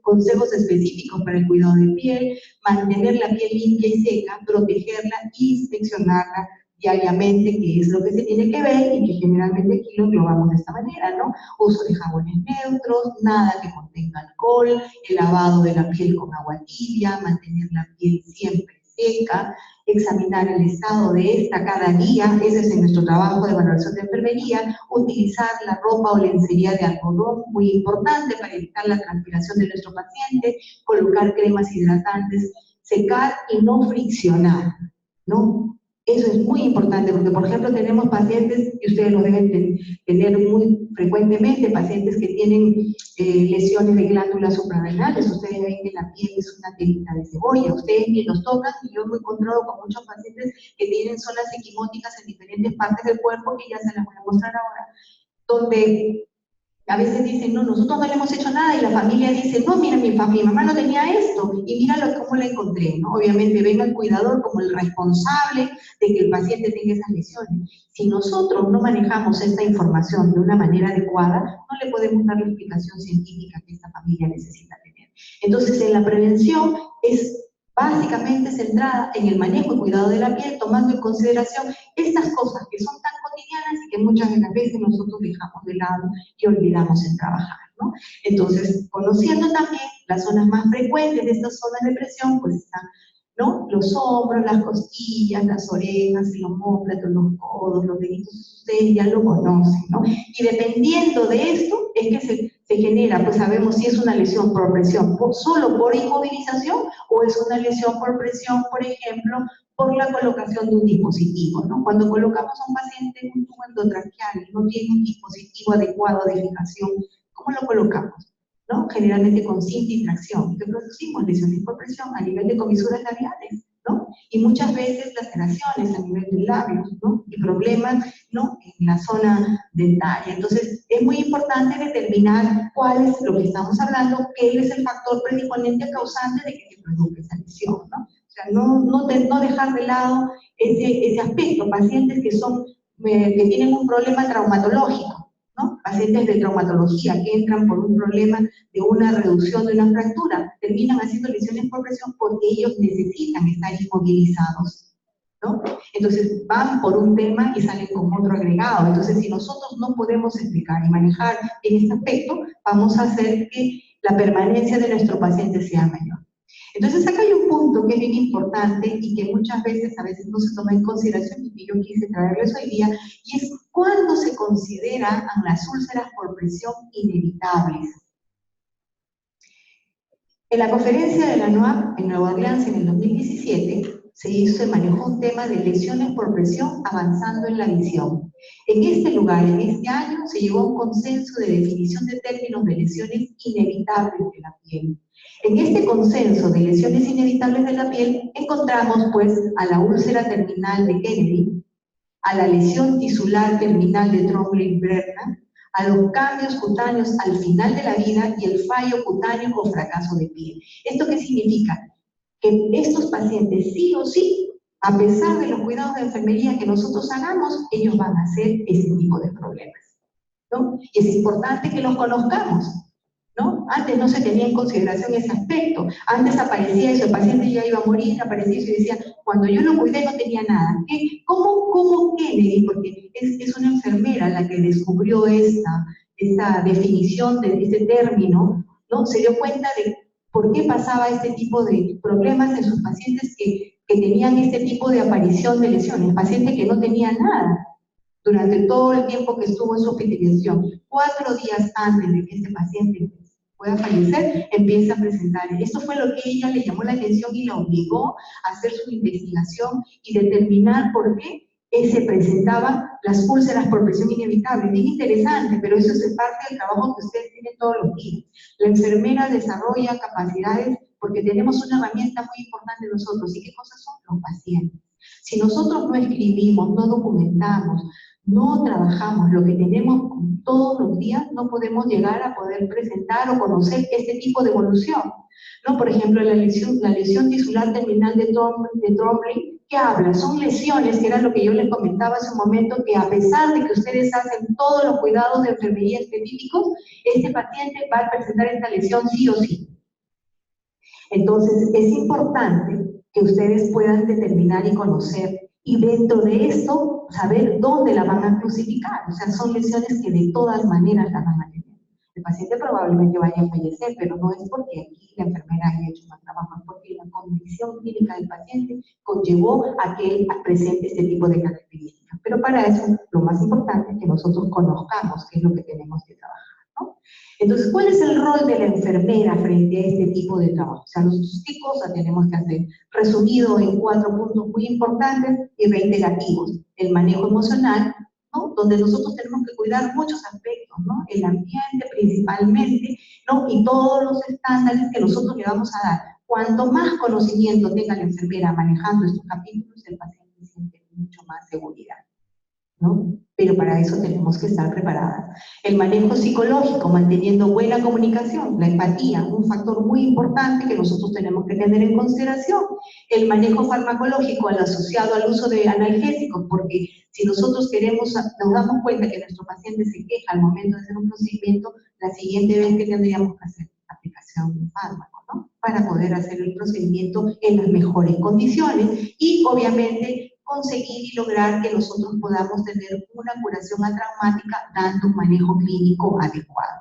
consejos específicos para el cuidado de piel, mantener la piel limpia y seca, protegerla y inspeccionarla diariamente, que es lo que se tiene que ver y que generalmente aquí lo englobamos de esta manera, ¿no? Uso de jabones neutros, nada que contenga alcohol, el lavado de la piel con agua tibia, mantener la piel siempre seca, examinar el estado de esta cada día, ese es en nuestro trabajo de valoración de enfermería, utilizar la ropa o lencería de algodón, muy importante para evitar la transpiración de nuestro paciente, colocar cremas hidratantes, secar y no friccionar, ¿no? Eso es muy importante porque, por ejemplo, tenemos pacientes, y ustedes lo deben tener muy frecuentemente, pacientes que tienen lesiones de glándulas suprarrenales. Ustedes ven que la piel es una telita de cebolla. Ustedes ni los tocan, y yo me he encontrado con muchos pacientes que tienen zonas equimóticas en diferentes partes del cuerpo, que ya se las voy a mostrar ahora, donde a veces dicen, no, nosotros no le hemos hecho nada, y la familia dice, no, mira, mi mamá no tenía esto, y míralo cómo la encontré, ¿no? Obviamente ven al cuidador como el responsable de que el paciente tenga esas lesiones. Si nosotros no manejamos esta información de una manera adecuada, no le podemos dar la explicación científica que esta familia necesita tener. Entonces, en la prevención es básicamente centrada en el manejo y cuidado de la piel, tomando en consideración estas cosas que son tan cotidianas y que muchas de las veces nosotros dejamos de lado y olvidamos en trabajar, ¿no? Entonces, conociendo también las zonas más frecuentes de estas zonas de presión, pues están, ¿no?, los hombros, las costillas, las orejas, el omóplato, los codos, los deditos, ustedes ya lo conocen, ¿no? Y dependiendo de esto es que se genera, pues sabemos si es una lesión por presión solo por inmovilización, o es una lesión por presión, por ejemplo, por la colocación de un dispositivo, ¿no? Cuando colocamos a un paciente un tubo endotraqueal y no tiene un dispositivo adecuado de fijación, ¿cómo lo colocamos? ¿No? Generalmente con cinta y tracción, que producimos lesiones por presión a nivel de comisuras labiales, ¿no? Y muchas veces laceraciones a nivel de labios, ¿no? Y problemas, ¿no?, en la zona dentaria. Entonces, es muy importante determinar cuál es lo que estamos hablando, qué es el factor predisponente causante de que se produzca esa lesión, ¿no? O sea, no dejar de lado ese aspecto. Pacientes que tienen un problema traumatológico, ¿no? Pacientes de traumatología que entran por un problema de una reducción de una fractura, terminan haciendo lesiones por presión porque ellos necesitan estar inmovilizados, ¿no? Entonces van por un tema y salen con otro agregado. Entonces, si nosotros no podemos explicar y manejar en este aspecto, vamos a hacer que la permanencia de nuestro paciente sea mayor. Entonces, acá hay un punto que es bien importante y que muchas veces, a veces no se toma en consideración, y que yo quise traerles hoy día, y es cuándo se consideran las úlceras por presión inevitables. En la conferencia de la NOAP en Nueva Orleans en el 2017, se manejó un tema de lesiones por presión avanzando en la visión. En este lugar, en este año, se llegó a un consenso de definición de términos de lesiones inevitables de la piel. En este consenso de lesiones inevitables de la piel, encontramos pues a la úlcera terminal de Kennedy, a la lesión tisular terminal de Trombley-Brennan, a los cambios cutáneos al final de la vida y el fallo cutáneo o fracaso de piel. ¿Esto qué significa? Que estos pacientes sí o sí, a pesar de los cuidados de enfermería que nosotros hagamos, ellos van a hacer ese tipo de problemas, ¿no? Y es importante que los conozcamos, ¿no? Antes no se tenía en consideración ese aspecto. Antes aparecía eso, el paciente ya iba a morir, aparecía eso y decía, cuando yo lo cuidé no tenía nada. ¿Cómo Kennedy? Porque es una enfermera la que descubrió esta definición de este término, ¿no? Se dio cuenta de por qué pasaba este tipo de problemas en sus pacientes que tenían este tipo de aparición de lesiones, paciente que no tenía nada durante todo el tiempo que estuvo en su hospitalización. 4 días antes de que este paciente pueda fallecer, empieza a presentar. Esto fue lo que ella le llamó la atención y la obligó a hacer su investigación y determinar por qué se presentaban las úlceras por presión inevitable. Bien interesante, pero eso es parte del trabajo que ustedes tienen todos los días. La enfermera desarrolla capacidades porque tenemos una herramienta muy importante nosotros. ¿Y qué cosas son? Los pacientes. Si nosotros no escribimos, no documentamos, no trabajamos lo que tenemos todos los días, no podemos llegar a poder presentar o conocer este tipo de evolución, ¿no? Por ejemplo, la lesión tisular terminal de Trombley, ¿qué habla? Son lesiones, que era lo que yo les comentaba hace un momento, que a pesar de que ustedes hacen todos los cuidados de enfermería específicos, este paciente va a presentar esta lesión sí o sí. Entonces, es importante que ustedes puedan determinar y conocer, y dentro de esto, saber dónde la van a clasificar. O sea, son lesiones que de todas maneras la van a tener. El paciente probablemente vaya a fallecer, pero no es porque aquí la enfermera haya hecho mal trabajo, es porque la condición clínica del paciente conllevó a que él presente este tipo de características. Pero para eso, lo más importante es que nosotros conozcamos qué es lo que tenemos que trabajar, ¿no? Entonces, ¿cuál es el rol de la enfermera frente a este tipo de trabajo? O sea, nosotros chicos tenemos que hacer resumido en 4 puntos muy importantes y reiterativos. El manejo emocional, ¿no? Donde nosotros tenemos que cuidar muchos aspectos, ¿no? El ambiente principalmente, ¿no? Y todos los estándares que nosotros le vamos a dar. Cuanto más conocimiento tenga la enfermera manejando estos capítulos, el paciente siente mucho más seguridad, ¿no? Pero para eso tenemos que estar preparadas. El manejo psicológico, manteniendo buena comunicación, la empatía, un factor muy importante que nosotros tenemos que tener en consideración. El manejo farmacológico asociado al uso de analgésicos, porque si nosotros nos damos cuenta que nuestro paciente se queja al momento de hacer un procedimiento, la siguiente vez que tendríamos que hacer aplicación de fármaco, ¿no? Para poder hacer el procedimiento en las mejores condiciones y obviamente conseguir y lograr que nosotros podamos tener una curación atraumática dando un manejo clínico adecuado.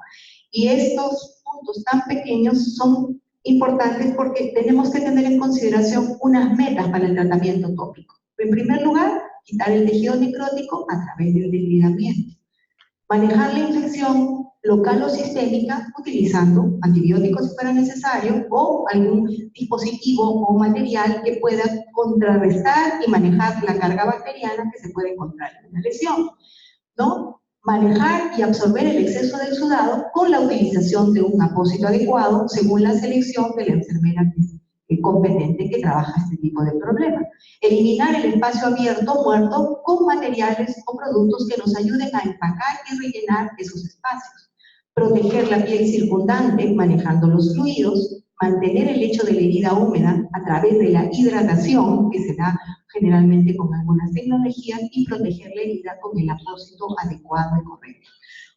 Y estos puntos tan pequeños son importantes porque tenemos que tener en consideración unas metas para el tratamiento tópico. En primer lugar, quitar el tejido necrótico a través del desligamiento. Manejar la infección local o sistémica utilizando antibióticos si fuera necesario o algún dispositivo o material que pueda contrarrestar y manejar la carga bacteriana que se puede encontrar en una lesión, ¿no? Manejar y absorber el exceso del sudado con la utilización de un apósito adecuado según la selección de la enfermera competente que trabaja este tipo de problemas. Eliminar el espacio abierto muerto con materiales o productos que nos ayuden a empacar y rellenar esos espacios. Proteger la piel circundante manejando los fluidos, mantener el lecho de la herida húmeda a través de la hidratación, que se da generalmente con algunas tecnologías, y proteger la herida con el apósito adecuado y correcto.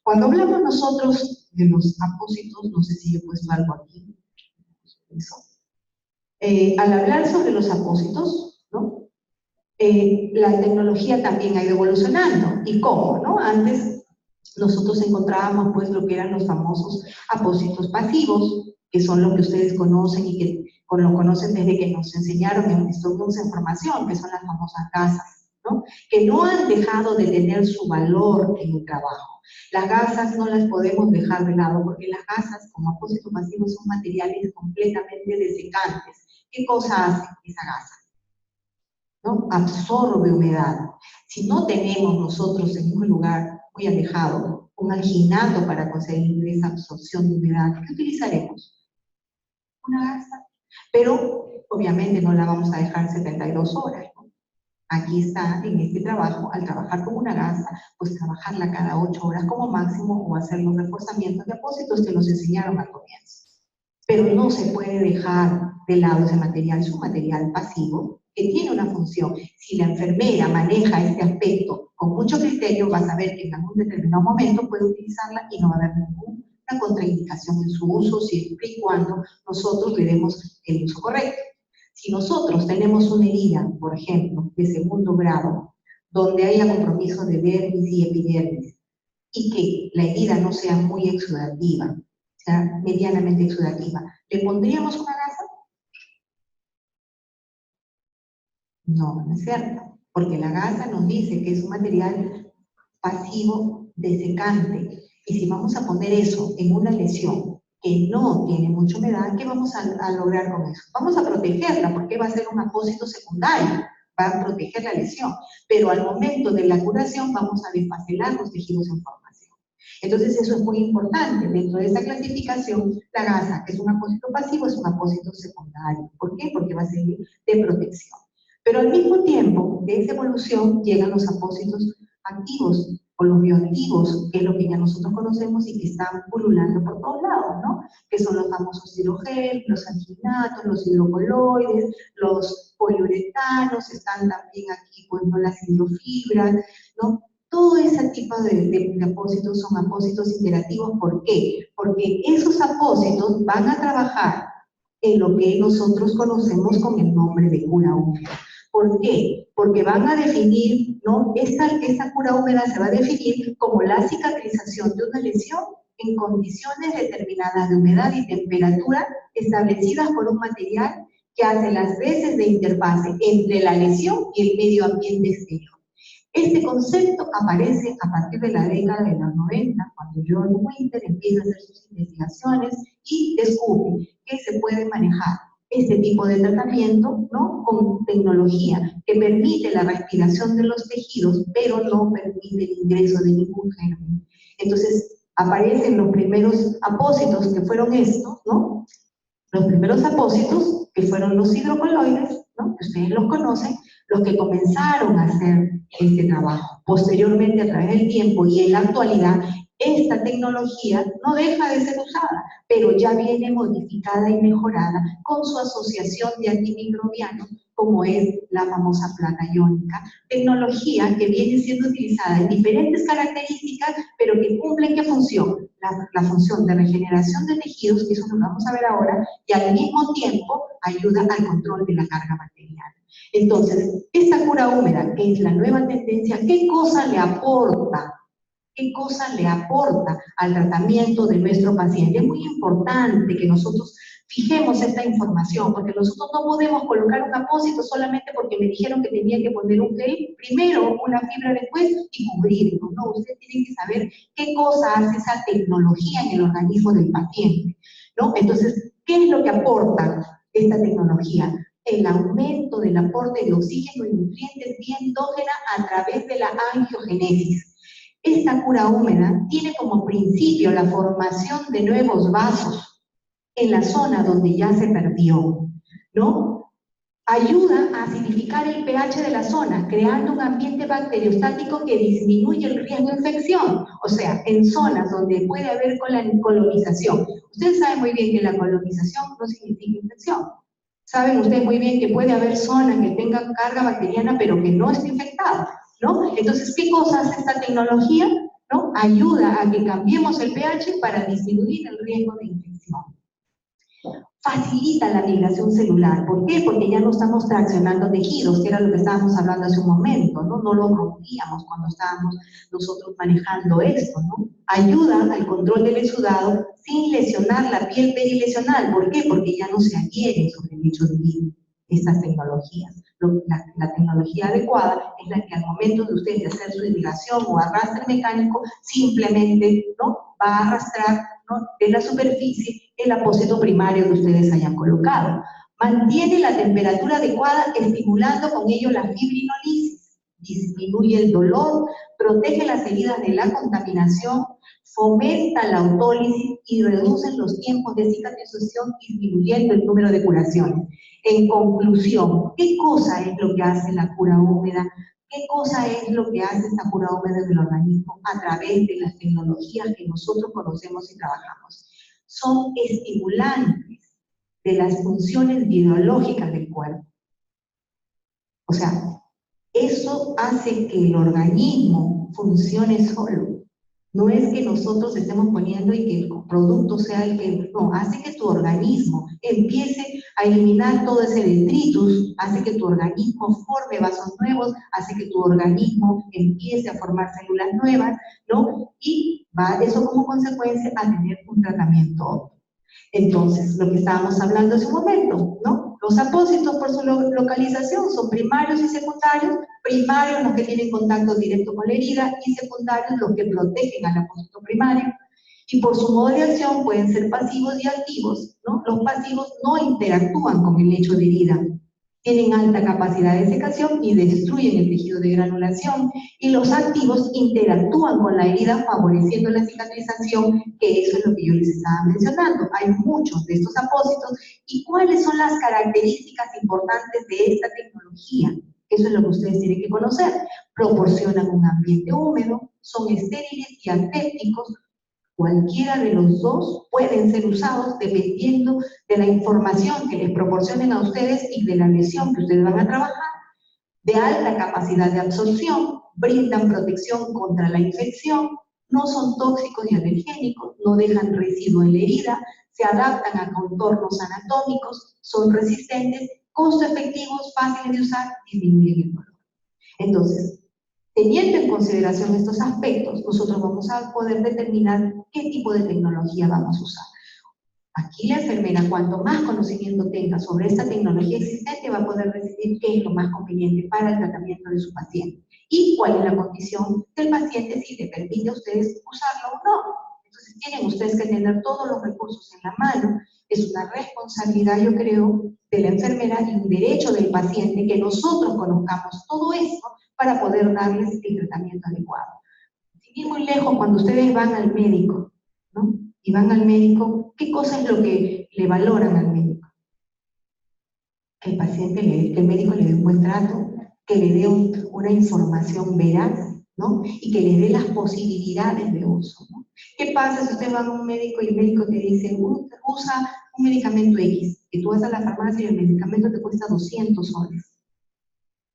Cuando hablamos nosotros de los apósitos, no sé si yo he puesto algo aquí, eso. Al hablar sobre los apósitos, ¿no? La tecnología también ha ido evolucionando. ¿Y cómo? ¿No? Antes nosotros encontrábamos pues lo que eran los famosos apósitos pasivos, que son los que ustedes conocen y que lo conocen desde que nos enseñaron en estudios en formación, que son las famosas gasas, ¿no? Que no han dejado de tener su valor en el trabajo. Las gasas no las podemos dejar de lado porque las gasas como apósitos pasivos son materiales completamente desecantes. ¿Qué cosa hace esa gasa? ¿No? Absorbe humedad. Si no tenemos nosotros en un lugar muy alejado un alginato para conseguir esa absorción de humedad, ¿qué utilizaremos? Una gasa. Pero obviamente no la vamos a dejar 72 horas, ¿no? Aquí está, en este trabajo, al trabajar con una gasa, pues trabajarla cada 8 horas como máximo o hacer los reforzamientos de apósitos que nos enseñaron al comienzo. Pero no se puede dejar de lado ese material, es un material pasivo que tiene una función. Si la enfermera maneja este aspecto con mucho criterio, va a saber que en algún determinado momento puede utilizarla y no va a haber ninguna contraindicación en su uso, siempre y cuando nosotros le demos el uso correcto. Si nosotros tenemos una herida, por ejemplo, de segundo grado, donde haya compromiso de dermis y epidermis, y que la herida no sea muy exudativa, sea medianamente exudativa, ¿le pondríamos una gasa? No, no es cierto, porque la gasa nos dice que es un material pasivo desecante, y si vamos a poner eso en una lesión que no tiene mucha humedad, ¿qué vamos a lograr con eso? Vamos a protegerla, porque va a ser un apósito secundario, va a proteger la lesión, pero al momento de la curación vamos a desfacelar los tejidos en formación. Entonces eso es muy importante. Dentro de esa clasificación, la gasa, que es un apósito pasivo, es un apósito secundario. ¿Por qué? Porque va a servir de protección. Pero al mismo tiempo de esa evolución llegan los apósitos activos o los bioactivos, que es lo que ya nosotros conocemos y que están pululando por todos lados, ¿no? Que son los famosos hidrogel, los alginatos, los hidrocoloides, los poliuretanos, están también aquí, pues, ¿no? Las hidrofibras, ¿no? Todo ese tipo de apósitos son apósitos iterativos. ¿Por qué? Porque esos apósitos van a trabajar en lo que nosotros conocemos con el nombre de cura húmeda. ¿Por qué? Porque van a definir, ¿no? Esta cura húmeda se va a definir como la cicatrización de una lesión en condiciones determinadas de humedad y temperatura establecidas por un material que hace las veces de interfase entre la lesión y el medio ambiente exterior. Este concepto aparece a partir de la década de los 90, cuando John Winter empieza a hacer sus investigaciones y descubre que se puede manejar este tipo de tratamiento, ¿no?, con tecnología que permite la respiración de los tejidos, pero no permite el ingreso de ningún germen. Entonces, aparecen los primeros apósitos que fueron estos, ¿no? Los primeros apósitos, que fueron los hidrocoloides, ¿no?, que ustedes los conocen, los que comenzaron a hacer este trabajo. Posteriormente, a través del tiempo y en la actualidad, esta tecnología no deja de ser usada, pero ya viene modificada y mejorada con su asociación de antimicrobianos, como es la famosa plata iónica, tecnología que viene siendo utilizada en diferentes características, pero que cumple ¿qué función? La función de regeneración de tejidos, que eso lo vamos a ver ahora, y al mismo tiempo ayuda al control de la carga bacteriana. Entonces, esta cura húmeda, que es la nueva tendencia, ¿qué cosa le aporta? ¿Qué cosa le aporta al tratamiento de nuestro paciente? Es muy importante que nosotros fijemos esta información, porque nosotros no podemos colocar un apósito solamente porque me dijeron que tenía que poner un gel primero, una fibra después y cubrirlo. No, ustedes tienen que saber qué cosa hace esa tecnología en el organismo del paciente, ¿no? Entonces, ¿qué es lo que aporta esta tecnología? El aumento del aporte de oxígeno y nutrientes vía endógena a través de la angiogénesis. Esta cura húmeda tiene como principio la formación de nuevos vasos en la zona donde ya se perdió, ¿no? Ayuda a acidificar el pH de la zona, creando un ambiente bacteriostático que disminuye el riesgo de infección. O sea, en zonas donde puede haber colonización. Ustedes saben muy bien que la colonización no significa infección. Saben ustedes muy bien que puede haber zonas que tengan carga bacteriana, pero que no esté infectada, ¿no? Entonces, ¿qué cosa hace esta tecnología? ¿No? Ayuda a que cambiemos el pH para disminuir el riesgo de infección. Facilita la migración celular. ¿Por qué? Porque ya no estamos traccionando tejidos, que era lo que estábamos hablando hace un momento, ¿no? No lo rompíamos cuando estábamos nosotros manejando esto, ¿no? Ayuda al control del exudado sin lesionar la piel perilesional. ¿Por qué? Porque ya no se adhieren sobre el lecho de vida estas tecnologías. La tecnología adecuada es la que al momento de ustedes hacer su irrigación o arrastre mecánico, simplemente, ¿no?, va a arrastrar, ¿no?, de la superficie el apósito primario que ustedes hayan colocado. Mantiene la temperatura adecuada, estimulando con ello la fibrinolisis, disminuye el dolor, protege las heridas de la contaminación, fomenta la autólisis y reduce los tiempos de cicatrización, disminuyendo el número de curaciones. En conclusión, ¿qué cosa es lo que hace la cura húmeda? ¿Qué cosa es lo que hace esta cura húmeda del organismo a través de las tecnologías que nosotros conocemos y trabajamos? Son estimulantes de las funciones biológicas del cuerpo. O sea, eso hace que el organismo funcione solo. No es que nosotros estemos poniendo y que el producto sea el que... No, hace que tu organismo empiece a eliminar todo ese detritus, hace que tu organismo forme vasos nuevos, hace que tu organismo empiece a formar células nuevas, ¿no? Y va eso como consecuencia a tener un tratamiento óptimo. Entonces, lo que estábamos hablando hace un momento, ¿no? Los apósitos por su localización son primarios y secundarios. Primarios los que tienen contacto directo con la herida y secundarios los que protegen al apósito primario. Y por su modo de acción pueden ser pasivos y activos, ¿no? Los pasivos no interactúan con el lecho de herida. Tienen alta capacidad de secación y destruyen el tejido de granulación, y los activos interactúan con la herida favoreciendo la cicatrización, que eso es lo que yo les estaba mencionando. Hay muchos de estos apósitos. ¿Y cuáles son las características importantes de esta tecnología? Eso es lo que ustedes tienen que conocer. Proporcionan un ambiente húmedo, son estériles y asépticos. Cualquiera de los dos pueden ser usados dependiendo de la información que les proporcionen a ustedes y de la lesión que ustedes van a trabajar. De alta capacidad de absorción, brindan protección contra la infección, no son tóxicos ni alergénicos, no dejan residuo en la herida, se adaptan a contornos anatómicos, son resistentes, costo efectivos, fáciles de usar, disminuyen el dolor. Entonces, teniendo en consideración estos aspectos, nosotros vamos a poder determinar qué tipo de tecnología vamos a usar. Aquí la enfermera, cuanto más conocimiento tenga sobre esta tecnología existente, va a poder decidir qué es lo más conveniente para el tratamiento de su paciente y cuál es la condición del paciente, si le permite a ustedes usarlo o no. Entonces tienen ustedes que tener todos los recursos en la mano. Es una responsabilidad, yo creo, de la enfermera y un derecho del paciente que nosotros conozcamos todo esto para poder darles el tratamiento adecuado. Sin ir muy lejos, cuando ustedes van al médico, ¿no? Y van al médico, ¿qué cosa es lo que le valoran al médico? Que el paciente, que el médico le dé un buen trato, que le dé una información veraz, ¿no? Y que le dé las posibilidades de uso, ¿no? ¿Qué pasa si usted va a un médico y el médico te dice, usa un medicamento X, y tú vas a la farmacia y el medicamento te cuesta 200 soles?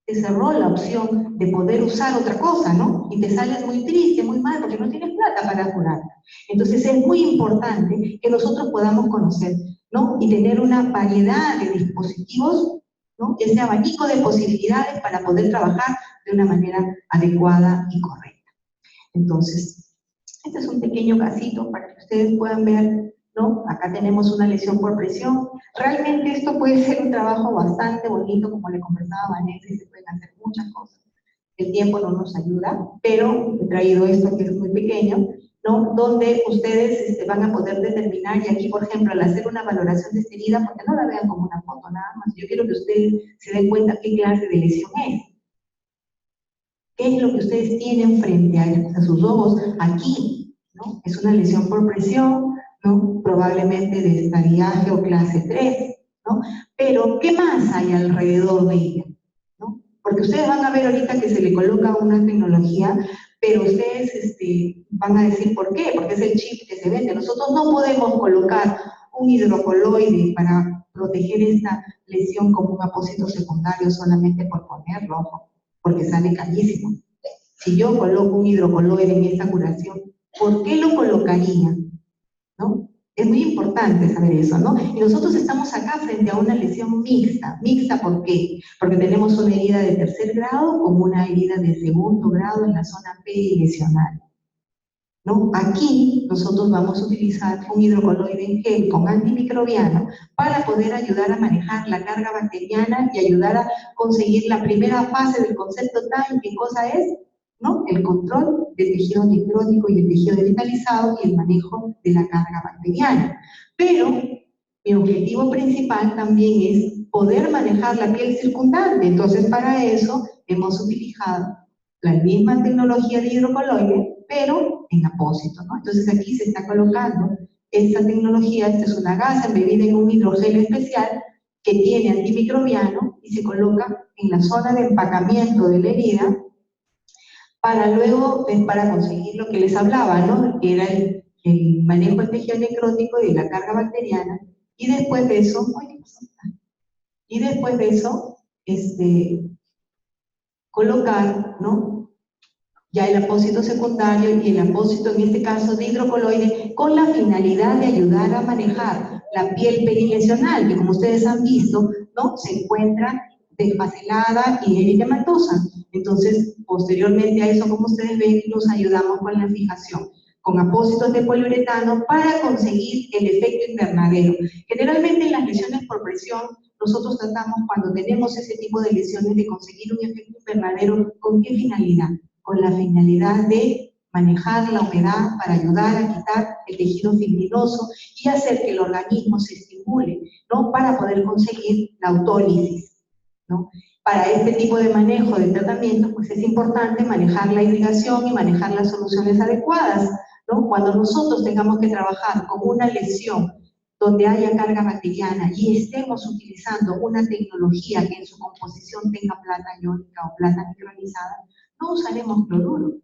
Te cerró la opción de poder usar otra cosa, ¿no? Y te sales muy triste, muy mal, porque no tienes plata para curar. Entonces es muy importante que nosotros podamos conocer, ¿no? Y tener una variedad de dispositivos, ¿no? Ese abanico de posibilidades para poder trabajar de una manera adecuada y correcta. Entonces, este es un pequeño casito para que ustedes puedan ver, ¿no? Acá tenemos una lesión por presión. Realmente esto puede ser un trabajo bastante bonito, como le conversaba Vanessa, y se pueden hacer muchas cosas. El tiempo no nos ayuda, pero he traído esto que es muy pequeño, ¿no? Donde ustedes van a poder determinar, y aquí, por ejemplo, al hacer una valoración de esta herida, porque no la vean como una foto nada más, yo quiero que ustedes se den cuenta qué clase de lesión es. ¿Qué es lo que ustedes tienen frente a sus ojos aquí? ¿No? Es una lesión por presión, ¿no? Probablemente de estadiaje o clase 3, ¿no? Pero, ¿qué más hay alrededor de ella? ¿No? Porque ustedes van a ver ahorita que se le coloca una tecnología, pero ustedes van a decir ¿por qué? Porque es el chip que se vende. Nosotros no podemos colocar un hidrocoloide para proteger esta lesión como un apósito secundario solamente por ponerlo, ojo, porque sale carísimo. Si yo coloco un hidrocoloide en esta curación, ¿por qué lo colocaría? ¿No? Es muy importante saber eso, ¿no? Y nosotros estamos acá frente a una lesión mixta. ¿Mixta por qué? Porque tenemos una herida de tercer grado como una herida de segundo grado en la zona perilesional, ¿no? Aquí nosotros vamos a utilizar un hidrocoloide en gel con antimicrobiano para poder ayudar a manejar la carga bacteriana y ayudar a conseguir la primera fase del concepto TIME. ¿Qué cosa es? ¿No? El control del tejido necrótico y el tejido devitalizado y el manejo de la carga bacteriana. Pero mi objetivo principal también es poder manejar la piel circundante. Entonces, para eso hemos utilizado la misma tecnología de hidrocoloide, pero en apósito, ¿no? Entonces aquí se está colocando esta tecnología, esta es una gasa embebida en un hidrogel especial que tiene antimicrobiano y se coloca en la zona de empacamiento de la herida para luego, para conseguir lo que les hablaba, ¿no? Que era el manejo del tejido necrótico y de la carga bacteriana, y después de eso, colocar, ¿no? Ya el apósito secundario y el apósito, en este caso, de hidrocoloide, con la finalidad de ayudar a manejar la piel perilesional, que como ustedes han visto, ¿no? Se encuentra desfacelada y eritematosa. Entonces, posteriormente a eso, como ustedes ven, nos ayudamos con la fijación, con apósitos de poliuretano para conseguir el efecto invernadero. Generalmente en las lesiones por presión, nosotros tratamos, cuando tenemos ese tipo de lesiones, de conseguir un efecto invernadero. ¿Con qué finalidad? Con la finalidad de manejar la humedad para ayudar a quitar el tejido fibrinoso y hacer que el organismo se estimule, ¿no? Para poder conseguir la autólisis, ¿no? Para este tipo de manejo de tratamiento, pues es importante manejar la irrigación y manejar las soluciones adecuadas, ¿no? Cuando nosotros tengamos que trabajar con una lesión donde haya carga bacteriana y estemos utilizando una tecnología que en su composición tenga plata iónica o plata micronizada, no usaremos cloruro,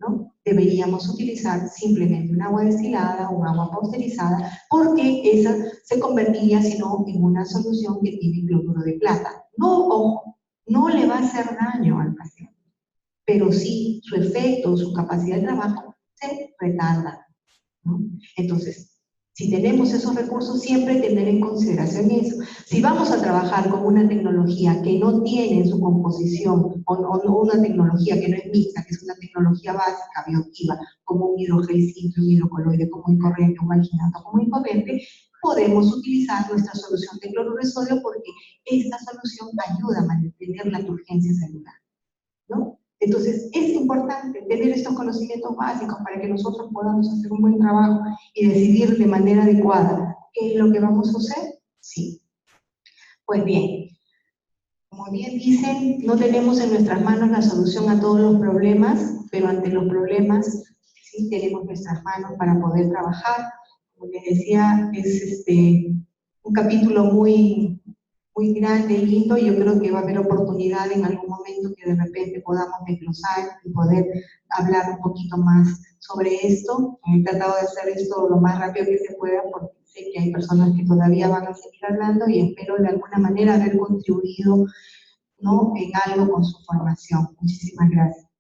¿no? Deberíamos utilizar simplemente un agua destilada o un agua pasteurizada, porque esa se convertiría, si no, en una solución que tiene cloruro de plata. No, ojo, no le va a hacer daño al paciente, pero sí su efecto, su capacidad de trabajo se retarda, ¿no? Entonces, Si tenemos esos recursos, siempre tener en consideración eso. Si vamos a trabajar con una tecnología que no tiene en su composición, o una tecnología que no es mixta, que es una tecnología básica, bioactiva, como un hidrogel simple, un hidrocoloide común y corriente, un alginato común y corriente, podemos utilizar nuestra solución de cloruro de sodio porque esta solución ayuda a mantener la turgencia celular, ¿no? Entonces, es importante tener estos conocimientos básicos para que nosotros podamos hacer un buen trabajo y decidir de manera adecuada qué es lo que vamos a hacer. Sí. Pues bien, como bien dicen, no tenemos en nuestras manos la solución a todos los problemas, pero ante los problemas sí tenemos nuestras manos para poder trabajar. Como les decía, es un capítulo muy grande y lindo, y yo creo que va a haber oportunidad en algún momento que de repente podamos desglosar y poder hablar un poquito más sobre esto. He tratado de hacer esto lo más rápido que se pueda porque sé que hay personas que todavía van a seguir hablando y espero de alguna manera haber contribuido, ¿no?, en algo con su formación. Muchísimas gracias.